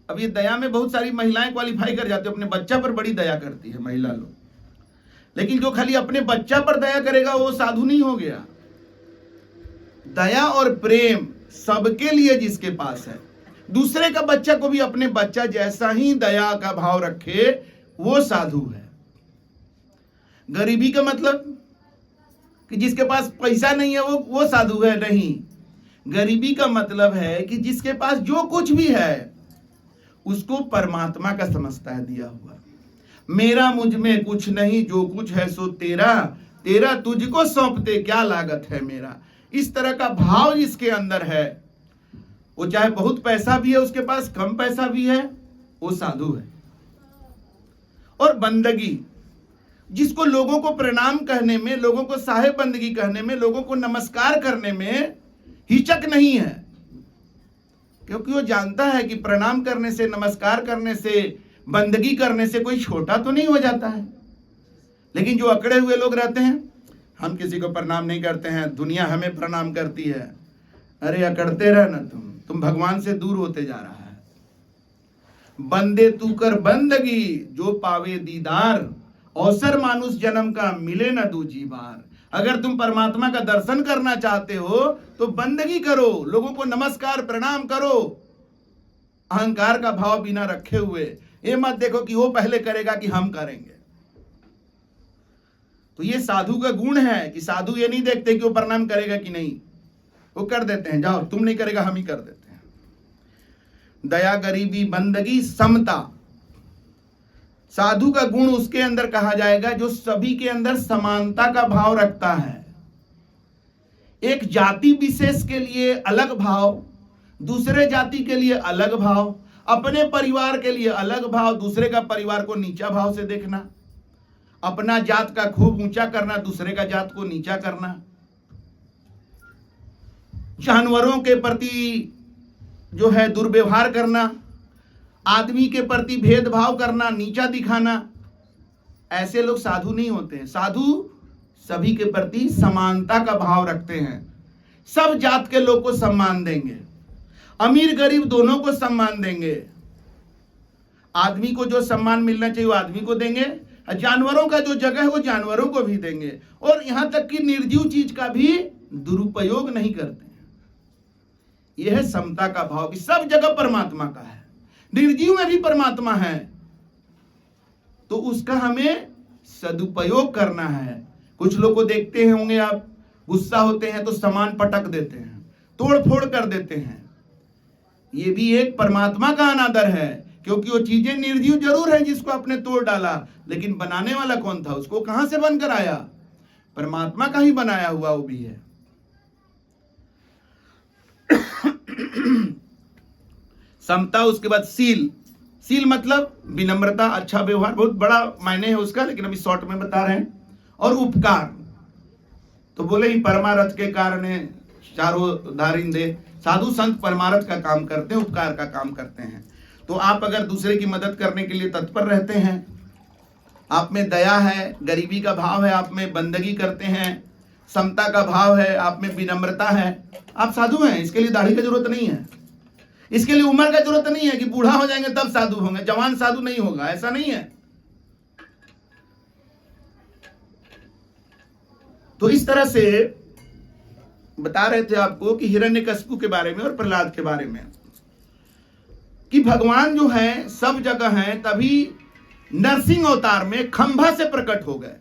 अब ये दया में बहुत सारी महिलाएं क्वालिफाई कर जाती है, अपने बच्चा पर बड़ी दया करती है महिला लोग, लेकिन जो खाली अपने बच्चा पर दया करेगा वो साधु नहीं हो गया। दया और प्रेम सबके लिए जिसके पास है, दूसरे का बच्चा को भी अपने बच्चा जैसा ही दया का भाव रखे, वो साधु है। गरीबी का मतलब कि जिसके पास पैसा नहीं है वो साधु है? नहीं। गरीबी का मतलब है कि जिसके पास जो कुछ भी है उसको परमात्मा का समझता है दिया हुआ। मेरा मुझ में कुछ नहीं, जो कुछ है सो तेरा, तेरा तुझको सौंपते क्या लागत है मेरा। इस तरह का भाव जिसके अंदर है, वो चाहे बहुत पैसा भी है उसके पास, कम पैसा भी है, वो साधु है। और बंदगी, जिसको लोगों को प्रणाम कहने में, लोगों को साहेब बंदगी कहने में, लोगों को नमस्कार करने में हिचक नहीं है, क्योंकि वो जानता है कि प्रणाम करने से, नमस्कार करने से, बंदगी करने से कोई छोटा तो नहीं हो जाता है। लेकिन जो अकड़े हुए लोग रहते हैं, हम किसी को प्रणाम नहीं करते हैं, दुनिया हमें प्रणाम करती है। अरे अकड़ते रह ना, तुम भगवान से दूर होते जा रहा है। बंदे तू कर बंदगी, जो पावे दीदार, अवसर मानुष जन्म का मिले न दूजी बार। अगर तुम परमात्मा का दर्शन करना चाहते हो तो बंदगी करो, लोगों को नमस्कार प्रणाम करो, अहंकार का भाव बिना रखे हुए। ये मत देखो कि वो पहले करेगा कि हम करेंगे। तो ये साधु का गुण है कि साधु ये नहीं देखते कि वो प्रणाम करेगा कि नहीं, वो कर देते हैं, जाओ तुम नहीं करेगा हम ही कर देते हैं। दया, गरीबी, बंदगी, समता, साधु का गुण उसके अंदर कहा जाएगा जो सभी के अंदर समानता का भाव रखता है। एक जाति विशेष के लिए अलग भाव, दूसरे जाति के लिए अलग भाव, अपने परिवार के लिए अलग भाव, दूसरे का परिवार को नीचा भाव से देखना, अपना जात का खूब ऊंचा करना, दूसरे का जात को नीचा करना। जानवरों के प्रति जो है दुर्व्यवहार करना, आदमी के प्रति भेदभाव करना, नीचा दिखाना, ऐसे लोग साधु नहीं होते हैं। साधु सभी के प्रति समानता का भाव रखते हैं, सब जात के लोग को सम्मान देंगे, अमीर गरीब दोनों को सम्मान देंगे। आदमी को जो सम्मान मिलना चाहिए वो आदमी को देंगे, जानवरों का जो जगह है वो जानवरों को भी देंगे, और यहां तक कि निर्जीव चीज का भी दुरुपयोग नहीं करते हैं। यह है समता का भाव कि सब जगह परमात्मा का है, निर्जीव में भी परमात्मा है, तो उसका हमें सदुपयोग करना है। कुछ लोग को देखते होंगे आप, गुस्सा होते हैं तो सामान पटक देते हैं, तोड़ फोड़ कर देते हैं। ये भी एक परमात्मा का अनादर है, क्योंकि वो चीजें निर्जीव जरूर है जिसको आपने तोड़ डाला, लेकिन बनाने वाला कौन था, उसको कहां से बनकर आया, परमात्मा का ही बनाया हुआ वो भी है। समता, उसके बाद सील। सील मतलब विनम्रता, अच्छा व्यवहार, बहुत बड़ा मायने है उसका, लेकिन अभी शॉर्ट में बता रहे हैं। और उपकार, तो बोले ही परमारथ के कारण चारों धारिंदे। साधु संत परमारथ का काम करते हैं, उपकार का काम करते हैं। तो आप अगर दूसरे की मदद करने के लिए तत्पर रहते हैं, आप में दया है, गरीबी का भाव है, आप में बंदगी करते हैं, समता का भाव है, आप में विनम्रता है, आप साधु हैं। इसके लिए दाढ़ी की जरूरत नहीं है, इसके लिए उम्र का जरूरत नहीं है कि बूढ़ा हो जाएंगे तब साधु होंगे, जवान साधु नहीं होगा, ऐसा नहीं है। तो इस तरह से बता रहे थे आपको कि हिरण्यकशिपु के बारे में और प्रहलाद के बारे में, कि भगवान जो है सब जगह हैं, तभी नरसिंह अवतार में खंभा से प्रकट हो गए।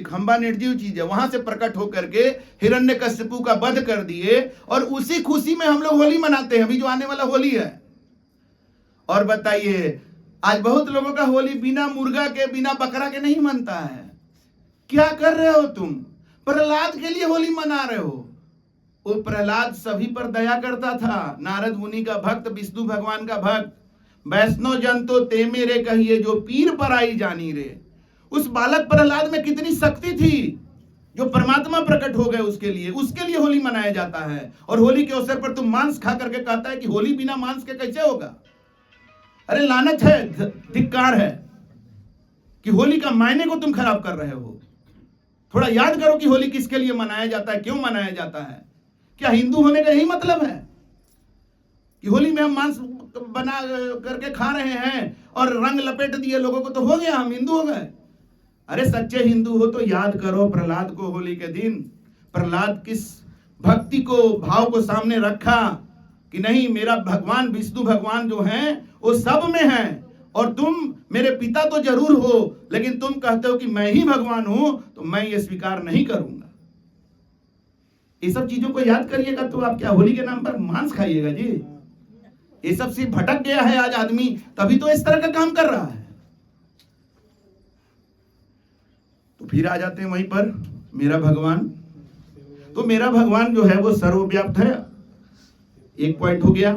खंभा निर्जीव चीज है, वहां से प्रकट होकर के हिरण्यकशिपु का वध कर दिए, और उसी खुशी में हम लोग होली मनाते हैं। अभी जो आने वाला होली है, और बताइए आज बहुत लोगों का होली बिना मुर्गा के, बिना बकरा के नहीं मनता है। क्या कर रहे हो तुम, प्रहलाद के लिए होली मना रहे हो। वो प्रहलाद सभी पर दया करता था, नारद मुनि का भक्त, विष्णु भगवान का भक्त। वैष्णव जन तो ते मेरे कहिए, जो पीर पर आई जानी रे। उस बालक प्रहलाद में कितनी शक्ति थी, जो परमात्मा प्रकट हो गए उसके लिए होली मनाया जाता है। और होली के अवसर पर तुम मांस खा करके कहता है कि होली बिना मांस के कैसे होगा। अरे लानत है, धिक्कार है कि होली का मायने को तुम खराब कर रहे हो। थोड़ा याद करो कि होली किसके लिए मनाया जाता है, क्यों मनाया जाता है। क्या हिंदू होने का यही मतलब है कि होली में हम मांस बना करके खा रहे हैं और रंग लपेट दिए लोगों को, तो हो गया हम हिंदू हो गए। अरे सच्चे हिंदू हो तो याद करो प्रहलाद को। होली के दिन प्रहलाद किस भक्ति को, भाव को सामने रखा कि नहीं, मेरा भगवान विष्णु भगवान जो हैं वो सब में हैं, और तुम मेरे पिता तो जरूर हो, लेकिन तुम कहते हो कि मैं ही भगवान हूं, तो मैं ये स्वीकार नहीं करूंगा। ये सब चीजों को याद करिएगा तो आप क्या होली के नाम पर मांस खाइएगा जी। ये सब से भटक गया है आज आदमी, तभी तो इस तरह का काम कर रहा है। तो फिर आ जाते हैं वहीं पर, मेरा भगवान। तो मेरा भगवान जो है वो सर्वव्याप्त है, एक पॉइंट हो गया।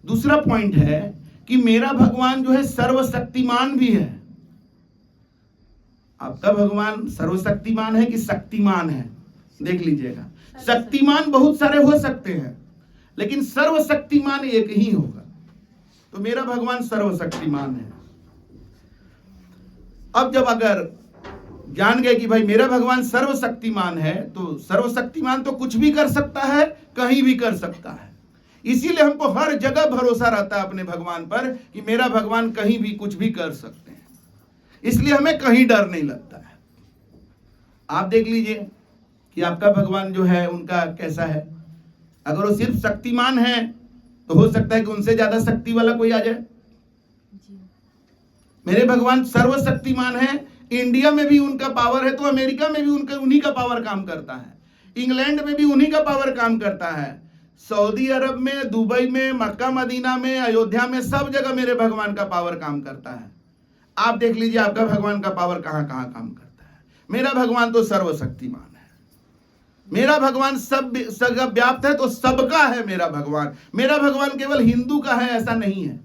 दूसरा पॉइंट है कि मेरा भगवान जो है सर्वशक्तिमान भी है। आपका भगवान सर्वशक्तिमान है कि शक्तिमान है, देख लीजिएगा। शक्तिमान बहुत सारे हो सकते हैं, लेकिन सर्वशक्तिमान एक ही होगा। तो मेरा भगवान सर्वशक्तिमान है। अब जब अगर जान गए कि भाई मेरा भगवान सर्वशक्तिमान है, तो सर्वशक्तिमान तो कुछ भी कर सकता है, कहीं भी कर सकता है। इसीलिए हमको हर जगह भरोसा रहता है अपने भगवान पर कि मेरा भगवान कहीं भी कुछ भी कर सकते हैं, इसलिए हमें कहीं डर नहीं लगता है। आप देख लीजिए कि आपका भगवान जो है उनका कैसा है। अगर वो सिर्फ शक्तिमान है तो हो सकता है कि उनसे ज्यादा शक्ति वाला कोई आ जाए। मेरे भगवान सर्वशक्तिमान है, इंडिया में भी उनका पावर है तो अमेरिका में भी उन्हीं का पावर काम करता है, इंग्लैंड में भी उन्हीं का पावर काम करता है, सऊदी अरब में, दुबई में, मक्का मदीना में, अयोध्या में, सब जगह मेरे भगवान का पावर काम करता है। आप देख लीजिए आपका भगवान का पावर कहां कहां काम करता है। मेरा भगवान तो सर्वशक्तिमान है, मेरा भगवान सब व्याप्त है, तो सबका है मेरा भगवान। मेरा भगवान केवल हिंदू का है ऐसा नहीं है,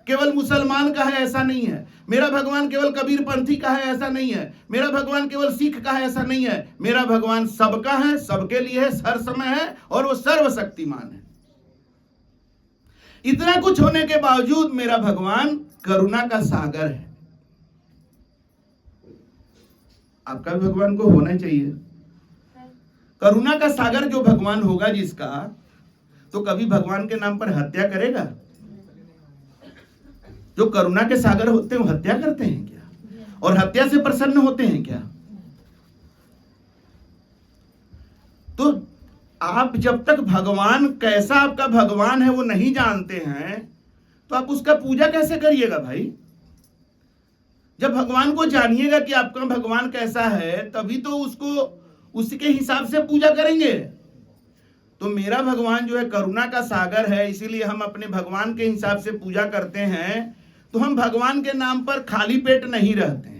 केवल मुसलमान का है ऐसा नहीं है, मेरा भगवान केवल कबीरपंथी का है ऐसा नहीं है, मेरा भगवान केवल सिख का है ऐसा नहीं है, मेरा भगवान सबका है, सबके लिए है, हर समय है और वो सर्वशक्तिमान है। इतना कुछ होने के बावजूद मेरा भगवान करुणा का सागर है। आपका भी भगवान को होना चाहिए करुणा का सागर। जो भगवान होगा जिसका, तो कभी भगवान के नाम पर हत्या करेगा? जो करुणा के सागर होते हैं वो हत्या करते हैं क्या? और हत्या से प्रसन्न होते हैं क्या? तो आप जब तक भगवान कैसा आपका भगवान है वो नहीं जानते हैं, तो आप उसका पूजा कैसे करिएगा भाई? जब भगवान को जानिएगा कि आपका भगवान कैसा है, तभी तो उसको उसके हिसाब से पूजा करेंगे। तो मेरा भगवान जो है करुणा का सागर है, इसीलिए हम अपने भगवान के हिसाब से पूजा करते हैं। तो हम भगवान के नाम पर खाली पेट नहीं रहते हैं।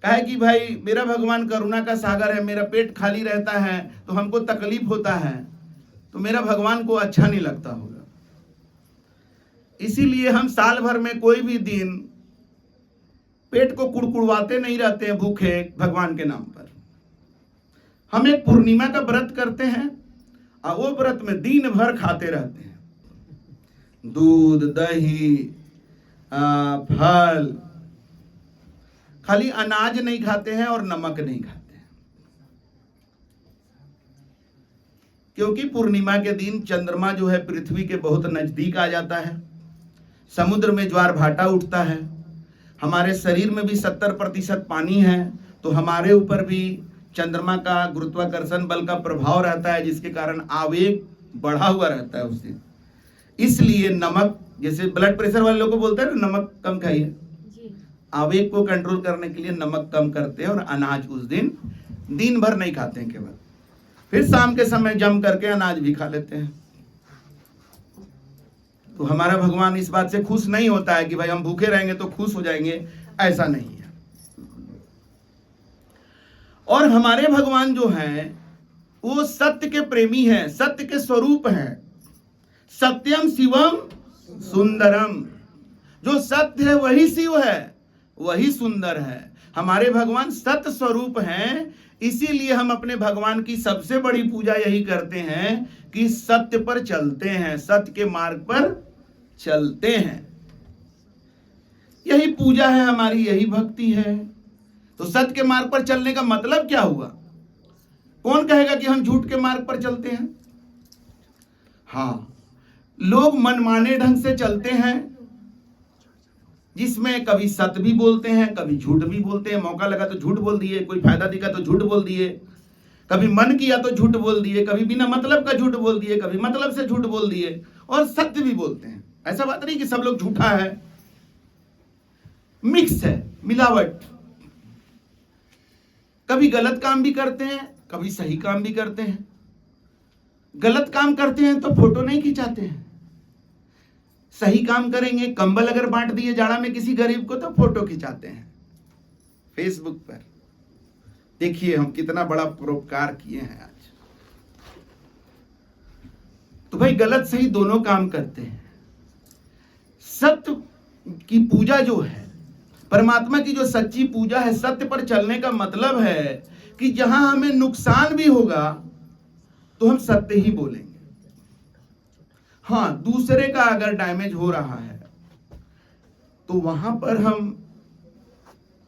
कहे कि भाई मेरा भगवान करुणा का सागर है, मेरा पेट खाली रहता है तो हमको तकलीफ होता है, तो मेरा भगवान को अच्छा नहीं लगता होगा। इसीलिए हम साल भर में कोई भी दिन पेट को कुड़कुड़वाते नहीं रहते हैं भूखे भगवान के नाम पर। हम एक पूर्णिमा का व्रत करते हैं और वो व्रत में दिन भर खाते रहते हैं, दूध दही फल, खाली अनाज नहीं खाते हैं और नमक नहीं खाते हैं। क्योंकि पूर्णिमा के दिन चंद्रमा जो है पृथ्वी के बहुत नजदीक आ जाता है, समुद्र में ज्वार भाटा उठता है, हमारे शरीर में भी 70% पानी है, तो हमारे ऊपर भी चंद्रमा का गुरुत्वाकर्षण बल का प्रभाव रहता है, जिसके कारण आवेग बढ़ा हुआ रहता है उस दिन। इसलिए नमक, जैसे ब्लड प्रेशर वाले लोगों को बोलते हैं ना नमक कम खाइए, आवेग को कंट्रोल करने के लिए नमक कम करते हैं और अनाज उस दिन भर नहीं खाते हैं केवल, फिर शाम के समय जम करके अनाज भी खा लेते हैं। तो हमारा भगवान इस बात से खुश नहीं होता है कि भाई हम भूखे रहेंगे तो खुश हो जाएंगे, ऐसा नहीं है। और हमारे भगवान जो हैं वो सत्य के प्रेमी हैं, सत्य के स्वरूप हैं। सत्यम शिवम सुंदरम, जो सत्य है वही शिव है, वही सुंदर है। हमारे भगवान सत्य स्वरूप हैं, इसीलिए हम अपने भगवान की सबसे बड़ी पूजा यही करते हैं कि सत्य पर चलते हैं, सत्य के मार्ग पर चलते हैं। यही पूजा है हमारी, यही भक्ति है। तो सत्य के मार्ग पर चलने का मतलब क्या हुआ? कौन कहेगा कि हम झूठ के मार्ग पर चलते हैं? हाँ, लोग मनमाने ढंग से चलते हैं, जिसमें कभी सत्य भी बोलते हैं, कभी झूठ भी बोलते हैं। मौका लगा तो झूठ बोल दिए, कोई फायदा दिखा तो झूठ बोल दिए, कभी मन किया तो झूठ बोल दिए, कभी बिना मतलब का झूठ बोल दिए, कभी मतलब से झूठ बोल दिए, और सत्य भी बोलते हैं। ऐसा बात नहीं कि सब लोग झूठा है, मिक्स है, मिलावट। कभी गलत काम भी करते हैं, कभी सही काम भी करते हैं। गलत काम करते हैं तो फोटो नहीं खिंचाते हैं, सही काम करेंगे, कंबल अगर बांट दिए जाड़ा में किसी गरीब को तो फोटो खिंचाते हैं फेसबुक पर। देखिए हम कितना बड़ा परोपकार किए हैं आज। तो भाई गलत सही दोनों काम करते हैं। सत्य की पूजा जो है, परमात्मा की जो सच्ची पूजा है, सत्य पर चलने का मतलब है कि जहां हमें नुकसान भी होगा तो हम सत्य ही बोलेंगे। हाँ, दूसरे का अगर डैमेज हो रहा है तो वहां पर हम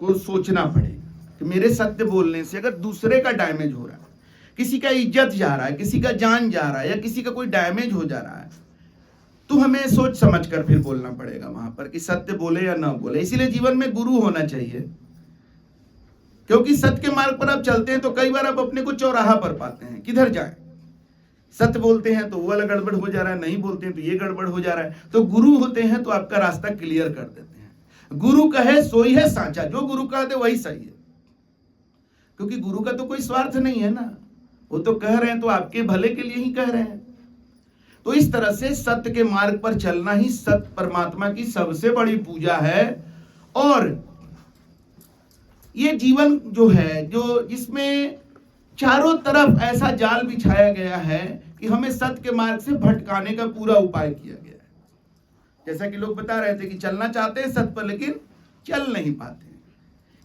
को सोचना पड़ेगा कि मेरे सत्य बोलने से अगर दूसरे का डैमेज हो रहा है, किसी का इज्जत जा रहा है, किसी का जान जा रहा है, या किसी का कोई डैमेज हो जा रहा है, तो हमें सोच समझ कर फिर बोलना पड़ेगा वहां पर कि सत्य बोले या ना बोले। इसीलिए जीवन में गुरु होना चाहिए, क्योंकि सत्य के मार्ग पर आप चलते हैं तो कई बार आप अपने को चौराहा पर पाते हैं, किधर जाएं। सत्य बोलते हैं तो वो वाला गड़बड़ हो जा रहा है, नहीं बोलते हैं तो ये गड़बड़ हो जा रहा है। तो गुरु होते हैं तो आपका रास्ता क्लियर कर देते हैं। गुरु कहे सोई है साचा, जो गुरु कहते वही सही है, क्योंकि गुरु का तो कोई स्वार्थ नहीं है ना, वो तो कह रहे हैं तो आपके भले के लिए ही कह रहे हैं। तो इस तरह से सत्य के मार्ग पर चलना ही सत्य परमात्मा की सबसे बड़ी पूजा है। और ये जीवन जो है, जो जिसमें चारों तरफ ऐसा जाल बिछाया गया है कि हमें सत्य के मार्ग से भटकाने का पूरा उपाय किया गया है। जैसा कि लोग बता रहे थे कि चलना चाहते हैं सत्य पर लेकिन चल नहीं पाते,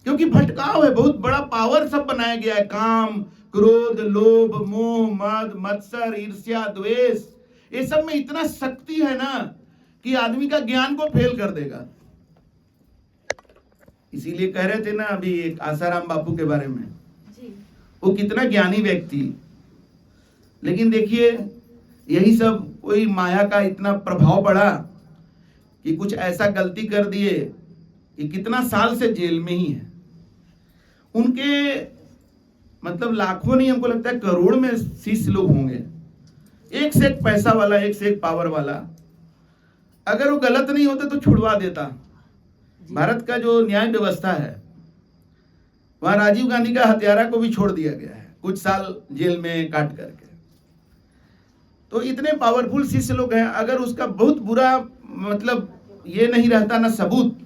क्योंकि भटकाव है। बहुत बड़ा पावर सब बनाया गया है, काम, क्रोध, लोभ, मोह, मद, मत्सर, ईर्ष्या, द्वेष, ये सब में इतना शक्ति है ना कि आदमी का ज्ञान को फेल कर देगा। इसीलिए कह रहे थे ना अभी एक आसाराम बापू के बारे में, वो कितना ज्ञानी व्यक्ति, लेकिन देखिए यही सब कोई माया का इतना प्रभाव पड़ा कि कुछ ऐसा गलती कर दिए कि कितना साल से जेल में ही है। उनके मतलब लाखों नहीं, हमको लगता है करोड़ में शिष्य लोग होंगे, एक से एक पैसा वाला, एक से एक पावर वाला। अगर वो गलत नहीं होते तो छुड़वा देता। भारत का जो न्याय व्यवस्था है, वहां राजीव गांधी का हत्यारा को भी छोड़ दिया गया है कुछ साल जेल में काट करके। तो इतने पावरफुल शिष्य लोग हैं, अगर उसका बहुत बुरा मतलब ये नहीं रहता ना सबूत,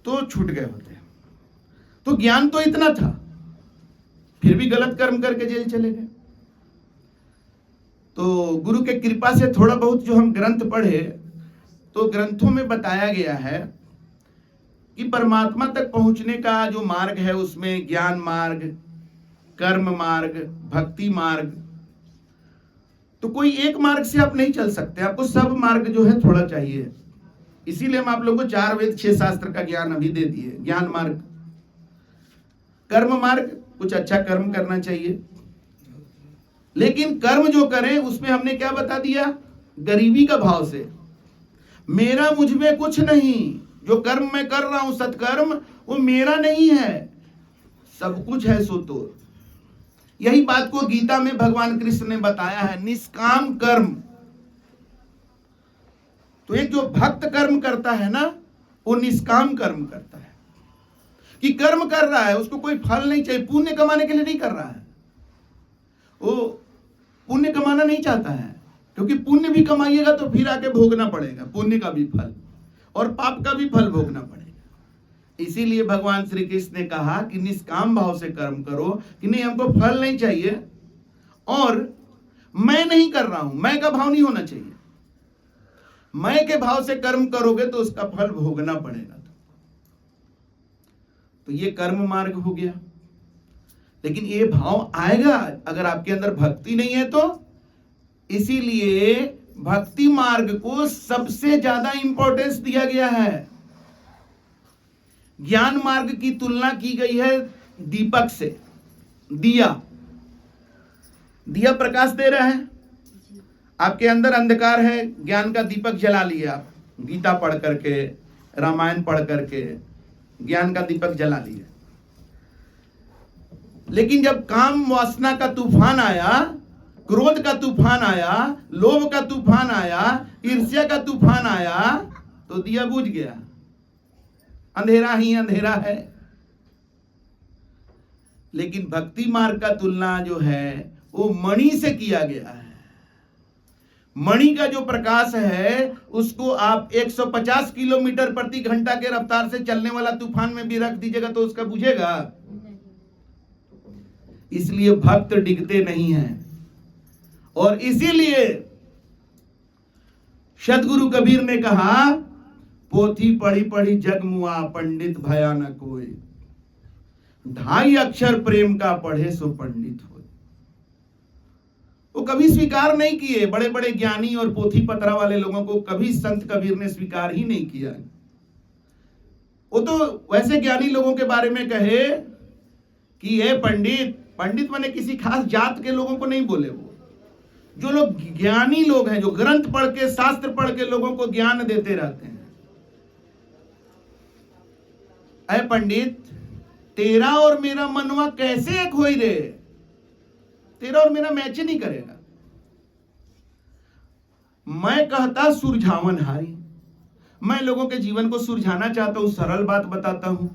तो छूट गए होते। तो ज्ञान तो इतना था, फिर भी गलत कर्म करके जेल चले गए। तो गुरु के कृपा से थोड़ा बहुत जो हम ग्रंथ पढ़े, तो ग्रंथों में बताया गया है कि परमात्मा तक पहुंचने का जो मार्ग है उसमें ज्ञान मार्ग, कर्म मार्ग, भक्ति मार्ग, तो कोई एक मार्ग से आप नहीं चल सकते, आपको सब मार्ग जो है थोड़ा चाहिए। इसीलिए हम आप लोगों को 4 वेद 6 शास्त्र का ज्ञान अभी दे दिए। ज्ञान मार्ग, कर्म मार्ग, कुछ अच्छा कर्म करना चाहिए, लेकिन कर्म जो करें उसमें हमने क्या बता दिया, गरीबी का भाव से, मेरा मुझ में कुछ नहीं, जो कर्म मैं कर रहा हूं सत्कर्म, वो मेरा नहीं है, सब कुछ है सो तो। यही बात को गीता में भगवान कृष्ण ने बताया है, निष्काम कर्म। तो एक जो भक्त कर्म करता है ना, वो निष्काम कर्म करता है, कि कर्म कर रहा है उसको कोई फल नहीं चाहिए, पुण्य कमाने के लिए नहीं कर रहा है, वो पुण्य कमाना नहीं चाहता है, क्योंकि पुण्य भी कमाइएगा तो फिर आके भोगना पड़ेगा, पुण्य का भी फल और पाप का भी फल भोगना पड़ेगा। इसीलिए भगवान श्री कृष्ण ने कहा कि निष्काम भाव से कर्म करो, कि नहीं हमको फल नहीं चाहिए और मैं नहीं कर रहा हूं, मैं का भाव नहीं होना चाहिए। मैं के भाव से कर्म करोगे तो उसका फल भोगना पड़ेगा। तो ये कर्म मार्ग हो गया, लेकिन ये भाव आएगा अगर आपके अंदर भक्ति नहीं है तो। इसीलिए भक्ति मार्ग को सबसे ज्यादा इंपॉर्टेंस दिया गया है। ज्ञान मार्ग की तुलना की गई है दीपक से। दिया प्रकाश दे रहा है, आपके अंदर अंधकार है, ज्ञान का दीपक जला लिया आप, गीता पढ़ करके, रामायण पढ़ करके ज्ञान का दीपक जला लिया। लेकिन जब काम वासना का तूफान आया, क्रोध का तूफान आया, लोभ का तूफान आया, ईर्ष्या का तूफान आया, तो दिया बुझ गया, अंधेरा ही अंधेरा है। लेकिन भक्ति मार्ग का तुलना जो है वो मणि से किया गया है। मणि का जो प्रकाश है उसको आप 150 किलोमीटर प्रति घंटा के रफ्तार से चलने वाला तूफान में भी रख दीजिएगा तो उसका बुझेगा। इसलिए भक्त डिगते नहीं हैं, और इसीलिए सदगुरु कबीर ने कहा, पोथी पढ़ी पढ़ी जग मुआ, पंडित भया न कोई, 2.5 अक्षर प्रेम का पढ़े सो पंडित हो। वो कभी स्वीकार नहीं किए, बड़े बड़े ज्ञानी और पोथी पतरा वाले लोगों को कभी संत कबीर ने स्वीकार ही नहीं किया। वो तो वैसे ज्ञानी लोगों के बारे में कहे कि ये पंडित, पंडित माने किसी खास जात के लोगों को नहीं बोले, वो जो लोग ज्ञानी लोग हैं, जो ग्रंथ पढ़ के, शास्त्र पढ़ के लोगों को ज्ञान देते रहते हैं। अरे पंडित, तेरा और मेरा मनवा कैसे एक होई रे, तेरा और मेरा मैच नहीं करेगा। मैं कहता सुरझावन हारी, मैं लोगों के जीवन को सुलझाना चाहता हूं, सरल बात बताता हूं।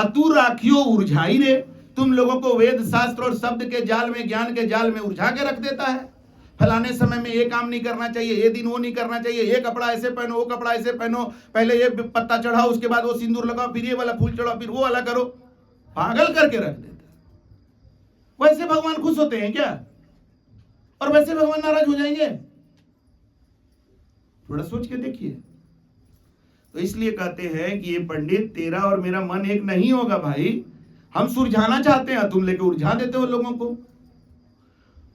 तू राखियो उलझाई रे, तुम लोगों को वेद शास्त्र और शब्द के जाल में, ज्ञान के जाल में उलझा के रख देता है। फलाने समय में ये काम नहीं करना चाहिए, ये दिन वो नहीं करना चाहिए, ये कपड़ा ऐसे पहनो, वो कपड़ा ऐसे पहनो, पहले ये पत्ता चढ़ाओ, उसके बाद वो सिंदूर लगाओ, फिर ये वाला फूल चढ़ाओ, फिर वो वाला करो, पागल करके रख देता है। वैसे भगवान खुश होते हैं क्या? और वैसे भगवान नाराज हो जाएंगे? थोड़ा सोच के देखिए। तो इसलिए कहते हैं कि ये पंडित, तेरा और मेरा मन एक नहीं होगा भाई, हम सुलझाना चाहते हैं, तुम लेके उलझा देते हो लोगों को।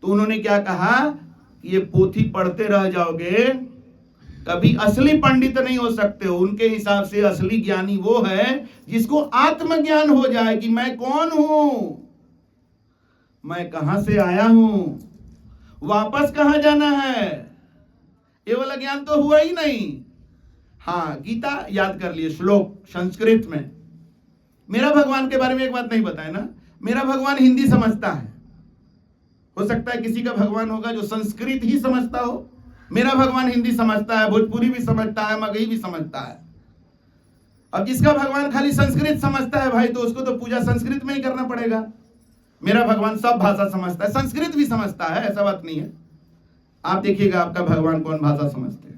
तो उन्होंने क्या कहा कि ये पोथी पढ़ते रह जाओगे, कभी असली पंडित नहीं हो सकते हो। उनके हिसाब से असली ज्ञानी वो है जिसको आत्मज्ञान हो जाए कि मैं कौन हूं, मैं कहां से आया हूं, वापस कहां जाना है। ये वाला ज्ञान तो हुआ ही नहीं। हाँ, गीता याद कर लिए, श्लोक संस्कृत में। मेरा भगवान के बारे में एक बात नहीं बताया ना, मेरा भगवान हिंदी समझता है। हो सकता है किसी का भगवान होगा जो संस्कृत ही समझता हो। मेरा भगवान हिंदी समझता है, भोजपुरी भी समझता है, मगही भी समझता है। अब जिसका भगवान खाली संस्कृत समझता है भाई, तो उसको तो पूजा संस्कृत में ही करना पड़ेगा। मेरा भगवान सब भाषा समझता है, संस्कृत भी समझता है, ऐसा बात नहीं है। आप देखिएगा आपका भगवान कौन भाषा समझते हैं।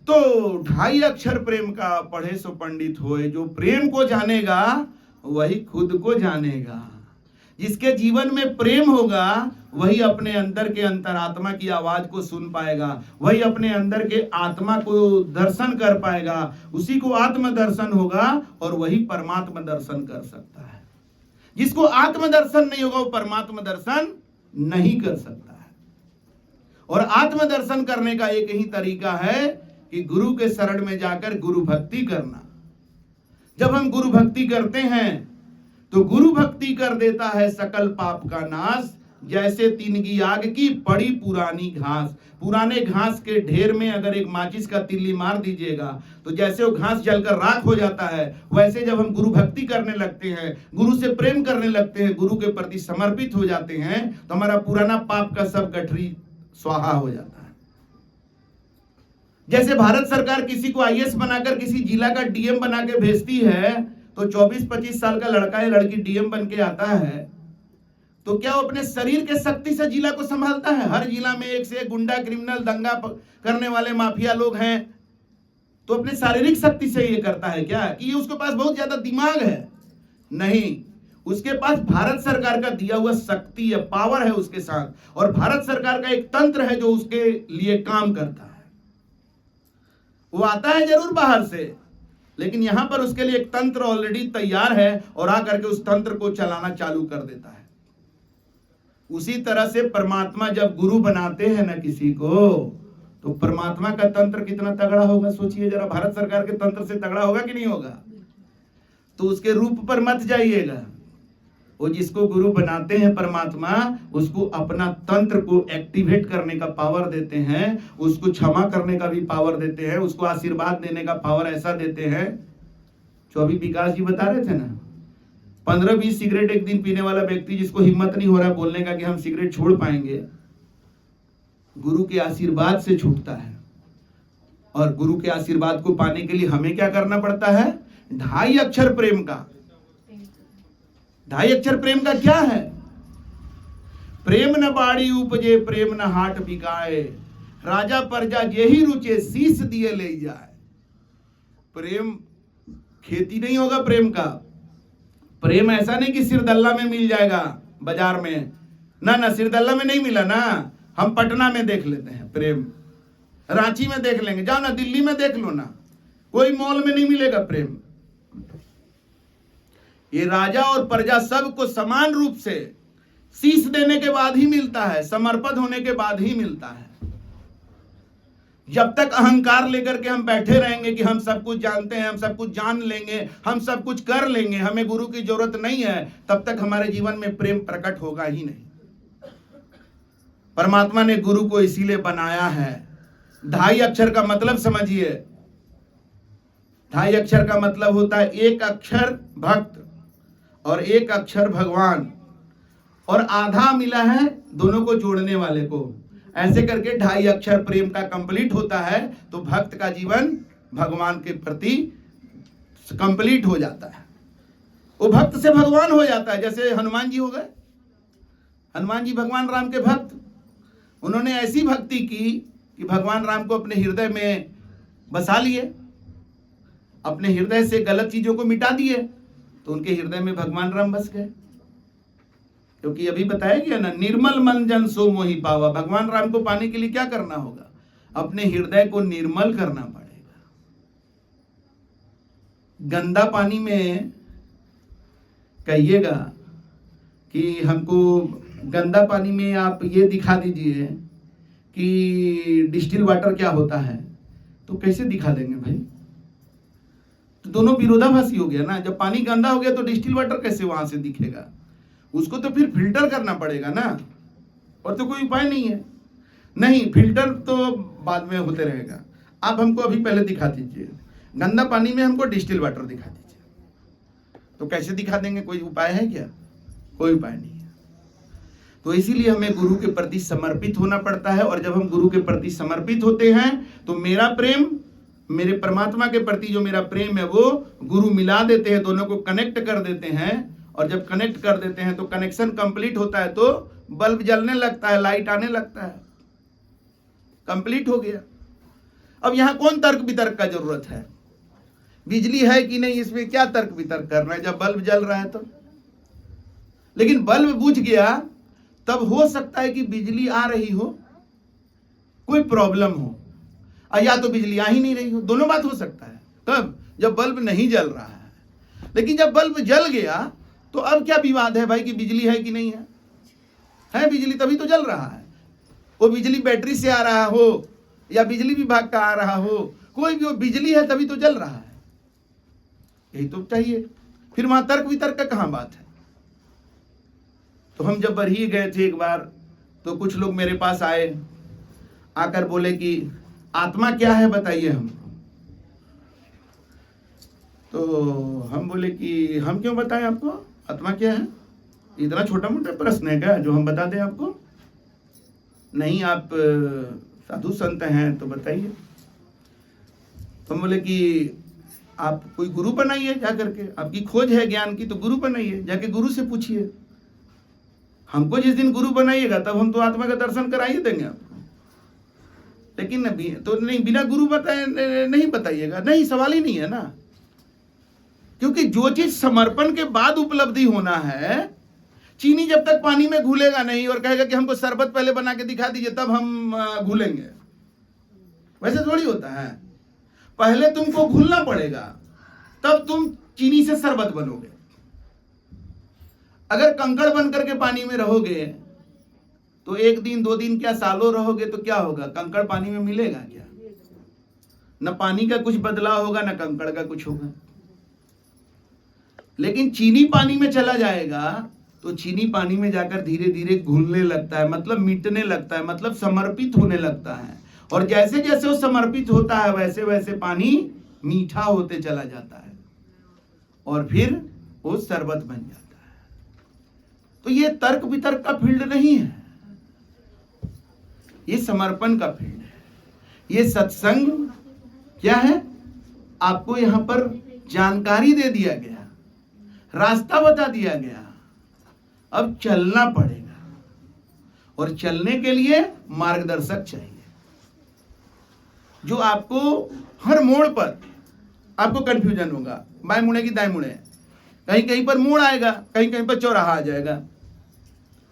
तो 2.5 अक्षर प्रेम का पढ़े सो पंडित होए। जो प्रेम को जानेगा वही खुद को जानेगा। जिसके जीवन में प्रेम होगा वही अपने अंदर के अंतरात्मा की आवाज को सुन पाएगा, वही अपने अंदर के आत्मा को दर्शन कर पाएगा। उसी को आत्म दर्शन होगा और वही परमात्मा दर्शन कर सकता है। जिसको आत्म दर्शन नहीं होगा वो परमात्मा दर्शन नहीं कर सकता है। और आत्म दर्शन करने का एक ही तरीका है कि गुरु के शरण में जाकर गुरु भक्ति करना। जब हम गुरु भक्ति करते हैं तो गुरु भक्ति कर देता है सकल पाप का नाश। जैसे तिनगी आग की पड़ी पुरानी घास। पुराने घास के ढेर में अगर एक माचिस का तिल्ली मार दीजिएगा तो जैसे वो घास जलकर राख हो जाता है, वैसे जब हम गुरु भक्ति करने लगते हैं, गुरु से प्रेम करने लगते हैं, गुरु के प्रति समर्पित हो जाते हैं, तो हमारा पुराना पाप का सब गठरी स्वाहा हो जाता है। जैसे भारत सरकार किसी को आईएएस बनाकर किसी जिला का डीएम बना के भेजती है, तो 24-25 साल का लड़का या लड़की डीएम बन के आता है, तो क्या वो अपने शरीर के शक्ति से जिला को संभालता है? हर जिला में एक से एक गुंडा, क्रिमिनल, दंगा करने वाले माफिया लोग हैं, तो अपने शारीरिक शक्ति से ये करता है क्या कि ये उसके पास बहुत ज्यादा दिमाग है? नहीं, उसके पास भारत सरकार का दिया हुआ शक्ति है, पावर है उसके साथ, और भारत सरकार का एक तंत्र है जो उसके लिए काम करता है। वो आता है जरूर बाहर से, लेकिन यहां पर उसके लिए एक तंत्र ऑलरेडी तैयार है और आकर के उस तंत्र को चलाना चालू कर देता है। उसी तरह से परमात्मा जब गुरु बनाते हैं ना किसी को, तो परमात्मा का तंत्र कितना तगड़ा होगा सोचिए जरा। भारत सरकार के तंत्र से तगड़ा होगा कि नहीं होगा? तो उसके रूप पर मत जाइएगा। वो जिसको गुरु बनाते हैं परमात्मा, उसको अपना तंत्र को एक्टिवेट करने का पावर देते हैं, उसको क्षमा करने का भी पावर देते हैं, उसको आशीर्वाद देने का पावर ऐसा देते हैं। जो अभी विकास जी बता रहे थे ना, 15-20 सिगरेट एक दिन पीने वाला व्यक्ति जिसको हिम्मत नहीं हो रहा बोलने का कि हम सिगरेट छोड़ पाएंगे, गुरु के आशीर्वाद से छूटता है। और गुरु के आशीर्वाद को पाने के लिए हमें क्या करना पड़ता है? 2.5 अक्षर प्रेम का। 2.5 अक्षर प्रेम का क्या है? प्रेम न बाड़ी उपजे, प्रेम न हाट बिकाए, राजा प्रजा जेही रुचे, शीश दिए ले जाए। प्रेम खेती नहीं होगा प्रेम का। प्रेम ऐसा नहीं कि सिरदल्ला में मिल जाएगा बाजार में, ना सिरदल्ला में नहीं मिला ना, हम पटना में देख लेते हैं प्रेम, रांची में देख लेंगे, जाओ ना दिल्ली में देख लो ना, कोई मॉल में नहीं मिलेगा प्रेम। ये राजा और प्रजा सबको समान रूप से शीश देने के बाद ही मिलता है, समर्पित होने के बाद ही मिलता है। जब तक अहंकार लेकर के हम बैठे रहेंगे कि हम सब कुछ जानते हैं, हम सब कुछ जान लेंगे, हम सब कुछ कर लेंगे, हमें गुरु की जरूरत नहीं है, तब तक हमारे जीवन में प्रेम प्रकट होगा ही नहीं। परमात्मा ने गुरु को इसीलिए बनाया है। 2.5 अक्षर का मतलब समझिए। 2.5 अक्षर का मतलब होता है 1 अक्षर भक्त और 1 अक्षर भगवान, और आधा मिला है दोनों को जोड़ने वाले को। ऐसे करके 2.5 अक्षर प्रेम का कंप्लीट होता है, तो भक्त का जीवन भगवान के प्रति कंप्लीट हो जाता है। वो भक्त से भगवान हो जाता है। जैसे हनुमान जी हो गए, हनुमान जी भगवान राम के भक्त। उन्होंने ऐसी भक्ति की कि भगवान राम को अपने हृदय में बसा लिए, अपने हृदय से गलत चीजों को मिटा दिए, तो उनके हृदय में भगवान राम बस गए। क्योंकि अभी बताया गया ना, निर्मल मन जन सो मोहि पावा। भगवान राम को पाने के लिए क्या करना होगा? अपने हृदय को निर्मल करना पड़ेगा। गंदा पानी में कहिएगा कि हमको गंदा पानी में आप ये दिखा दीजिए कि डिस्टिल वाटर क्या होता है, तो कैसे दिखा देंगे भाई? तो दोनों विरोधाभासी हो गया ना। जब पानी गंदा हो गया तो डिस्टिल वाटर कैसे वहां से दिखेगा? उसको तो फिर फिल्टर करना पड़ेगा ना, और तो कोई उपाय नहीं है। नहीं, फिल्टर तो बाद में होते रहेगा। आप हमको अभी पहले दिखा दीजिए, गंदा पानी में हमको डिस्टिल वाटर दिखा दीजिए। तो कैसे दिखा देंगे? कोई उपाय है क्या? कोई उपाय नहीं है। तो इसीलिए हमें गुरु के प्रति समर्पित होना पड़ता है, और जब हम गुरु के प्रति समर्पित होते हैं तो मेरा प्रेम, मेरे परमात्मा के प्रति जो मेरा प्रेम है वो गुरु मिला देते हैं, दोनों को कनेक्ट कर देते हैं। और जब कनेक्ट कर देते हैं तो कनेक्शन कंप्लीट होता है, तो बल्ब जलने लगता है, लाइट आने लगता है, कंप्लीट हो गया। अब यहां कौन तर्क वितर्क का जरूरत है? बिजली है कि नहीं, इसमें क्या तर्क वितर्क करना है जब बल्ब जल रहा है तो? लेकिन बल्ब बुझ गया तब हो सकता है कि बिजली आ रही हो, कोई प्रॉब्लम हो, या तो बिजली आ ही नहीं रही हो। दोनों बात हो सकता है। तब जब बल्ब नहीं जल रहा है, लेकिन जब बल्ब जल गया तो अब क्या विवाद है भाई कि बिजली है कि नहीं है? है बिजली, तभी तो जल रहा है। वो बिजली बैटरी से आ रहा हो या बिजली विभाग का आ रहा हो, कोई भी हो, बिजली है तभी तो जल रहा है। यही तो चाहिए। फिर वहां तर्क वितर्क का कहां बात है? तो हम जब बरही गए थे एक बार, तो कुछ लोग मेरे पास आए, आकर बोले कि आत्मा क्या है बताइए हमको। तो हम बोले कि हम क्यों बताएं आपको आत्मा क्या है? इतना छोटा मोटा प्रश्न है क्या जो हम बता दें आपको? नहीं, आप साधु संत हैं तो बताइए। तो हम बोले कि आप कोई गुरु बनाइए, जा करके आपकी खोज है ज्ञान की तो गुरु बनाइए, जाके गुरु से पूछिए। हमको जिस दिन गुरु बनाइएगा तब हम तो आत्मा का दर्शन कराइए देंगे आपको। लेकिन तो नहीं, बिना गुरु बताए नहीं बताइएगा, नहीं, सवाल ही नहीं है ना। क्योंकि जो चीज समर्पण के बाद उपलब्धि होना है, चीनी जब तक पानी में घुलेगा नहीं और कहेगा कि हमको शरबत पहले बना के दिखा दीजिए तब हम घुलेंगे, वैसे थोड़ी होता है। पहले तुमको घुलना पड़ेगा, तब तुम चीनी से शरबत बनोगे। अगर कंकड़ बन करके पानी में रहोगे तो एक दिन, 2 दिन, क्या सालों रहोगे तो क्या होगा? कंकड़ पानी में मिलेगा क्या? न पानी का कुछ बदलाव होगा, न कंकड़ का कुछ होगा। लेकिन चीनी पानी में चला जाएगा तो चीनी पानी में जाकर धीरे धीरे घुलने लगता है, मतलब मिटने लगता है, मतलब समर्पित होने लगता है। और जैसे जैसे वो समर्पित होता है वैसे वैसे पानी मीठा होते चला जाता है और फिर वो शरबत बन जाता है। तो ये तर्क वितर्क का फील्ड नहीं है, ये समर्पण का फील्ड है। ये सत्संग क्या है? आपको यहां पर जानकारी दे दिया गया, रास्ता बता दिया गया, अब चलना पड़ेगा। और चलने के लिए मार्गदर्शक चाहिए, जो आपको हर मोड़ पर आपको कंफ्यूजन होगा, बाएं मुड़े की दाएं मुड़े, कहीं कहीं पर मोड़ आएगा, कहीं कहीं पर चौराहा आ जाएगा।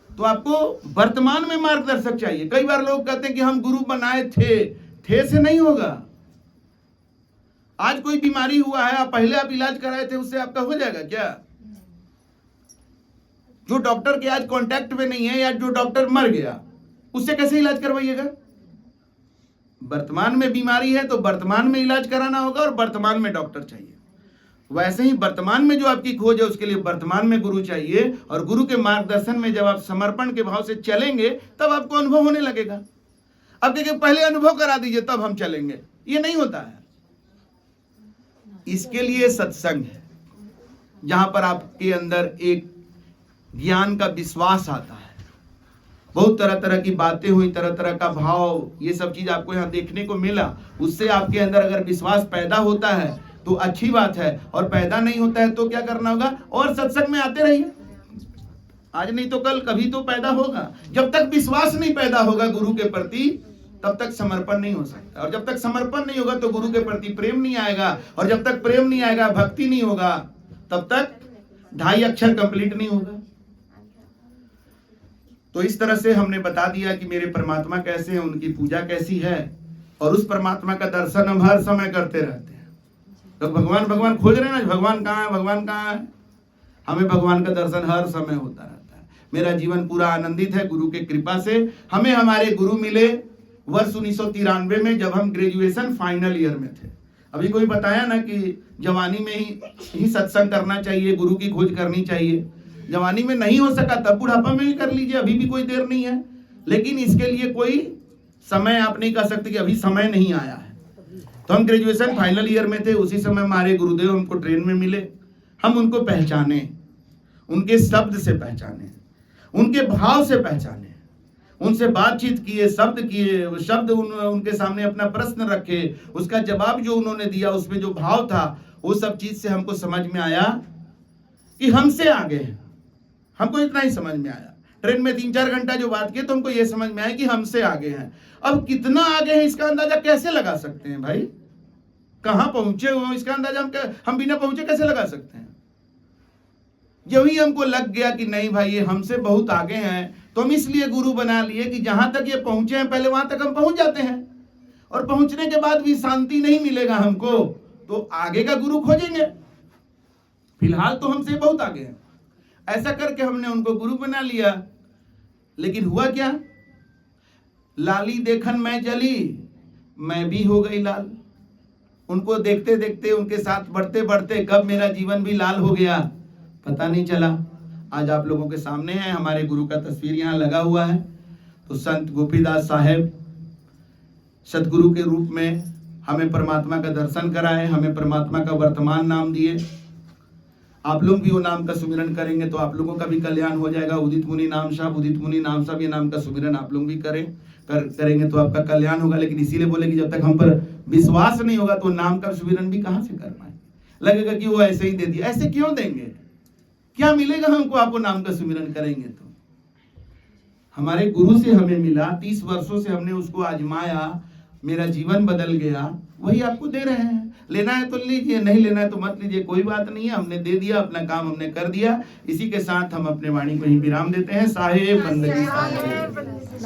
तो आपको वर्तमान में मार्गदर्शक चाहिए। कई बार लोग कहते हैं कि हम गुरु बनाए थे से नहीं होगा। आज कोई बीमारी हुआ है, आप पहले आप इलाज कराए थे, उससे आपका हो जाएगा क्या? जो डॉक्टर के आज कांटेक्ट में नहीं है या जो डॉक्टर मर गया, उससे कैसे इलाज करवाइएगा? वर्तमान में बीमारी है तो वर्तमान में इलाज कराना होगा और वर्तमान में डॉक्टर चाहिए। वैसे ही वर्तमान में जो आपकी खोज है उसके लिए वर्तमान में गुरु चाहिए। और गुरु के मार्गदर्शन में जब आप समर्पण के भाव से चलेंगे तब आपको अनुभव होने लगेगा। अब देखिए, पहले अनुभव करा दीजिए तब हम चलेंगे, ये नहीं होता है। इसके लिए सत्संग है, जहां पर आपके अंदर एक ज्ञान का विश्वास आता है। बहुत तरह तरह की बातें हुई, तरह तरह का भाव, ये सब चीज आपको यहाँ देखने को मिला। उससे आपके अंदर अगर विश्वास पैदा होता है तो अच्छी बात है, और पैदा नहीं होता है तो क्या करना होगा? और सत्संग में आते रहिए, आज नहीं तो कल कभी तो पैदा होगा। जब तक विश्वास नहीं पैदा होगा गुरु के प्रति तब तक समर्पण नहीं हो सकता, और जब तक समर्पण नहीं होगा तो गुरु के प्रति प्रेम नहीं आएगा, और जब तक प्रेम नहीं आएगा, भक्ति नहीं होगा, तब तक 2.5 अक्षर कंप्लीट नहीं होगा। तो इस तरह से हमने बता दिया कि मेरे परमात्मा कैसे हैं, उनकी पूजा कैसी है। और उस परमात्मा का दर्शन हम हर समय करते रहते हैं। तो भगवान भगवान खोज रहे हैं ना, भगवान कहाँ है, भगवान कहाँ है। हमें भगवान का दर्शन हर समय होता रहता है। मेरा जीवन पूरा आनंदित है गुरु के कृपा से। हमें हमारे गुरु मिले वर्ष 1993 में, जब हम ग्रेजुएशन फाइनल ईयर में थे। अभी कोई बताया ना कि जवानी में ही सत्संग करना चाहिए, गुरु की खोज करनी चाहिए। जवानी में नहीं हो सका तब बुढ़ापा में भी कर लीजिए, अभी भी कोई देर नहीं है। लेकिन इसके लिए कोई समय आप नहीं कह सकते कि अभी समय नहीं आया है। तो हम ग्रेजुएशन फाइनल ईयर में थे, उसी समय हमारे गुरुदेव हमको ट्रेन में मिले। हम उनको पहचाने, उनके शब्द से पहचाने, उनके भाव से पहचाने, उनसे बातचीत किए, शब्द किए, शब्द उनके सामने अपना प्रश्न रखे, उसका जवाब जो उन्होंने दिया उसमें जो भाव था, वो सब चीज से हमको समझ में आया कि हमसे आगे हैं। हमको इतना ही समझ में आया। ट्रेन में 3-4 घंटा जो बात किए तो हमको ये समझ में आया कि हमसे आगे हैं। अब कितना आगे हैं इसका अंदाजा कैसे लगा सकते हैं भाई? कहां पहुंचे हुए इसका अंदाजा हम बिना पहुंचे कैसे लगा सकते हैं? जब ही हमको लग गया कि नहीं भाई ये हमसे बहुत आगे हैं, तो हम इसलिए गुरु बना लिए कि जहां तक ये पहुंचे हैं पहले वहां तक हम पहुंच जाते हैं, और पहुंचने के बाद भी शांति नहीं मिलेगा हमको तो आगे का गुरु खोजेंगे। फिलहाल तो हमसे बहुत आगे हैं। ऐसा करके हमने उनको गुरु बना लिया। लेकिन हुआ क्या? लाली देखन मैं जली, मैं भी हो गई लाल। उनको देखते देखते, उनके साथ बढ़ते बढ़ते कब मेरा जीवन भी लाल हो गया पता नहीं चला। आज आप लोगों के सामने है, हमारे गुरु का तस्वीर यहाँ लगा हुआ है। तो संत गोपीदास साहेब सतगुरु के रूप में हमें परमात्मा का दर्शन कराए, हमें परमात्मा का वर्तमान नाम दिए। आप लोग भी वो नाम का सुमिरन करेंगे तो आप लोगों का भी कल्याण हो जाएगा। उदित मुनि नाम साहब, उदित मुनि नाम साहब, ये नाम का सुमिरन आप लोग भी करेंगे तो आपका कल्याण होगा। लेकिन इसीलिए बोले कि जब तक हम पर विश्वास नहीं होगा तो नाम का सुमिरन भी कहां से कर पाएंगे। लगेगा कि वो ऐसे ही दे दिया। ऐसे क्यों देंगे? क्या मिलेगा हमको आपको नाम का सुमिरन करेंगे तो? हमारे गुरु से हमें मिला, 30 वर्षों से हमने उसको आजमाया, मेरा जीवन बदल गया, वही आपको दे रहे हैं। लेना है तो लीजिए, नहीं लेना है तो मत लीजिए, कोई बात नहीं है। हमने दे दिया, अपना काम हमने कर दिया। इसी के साथ हम अपने वाणी को ही विराम देते हैं। साहेब बंदगी साहेब।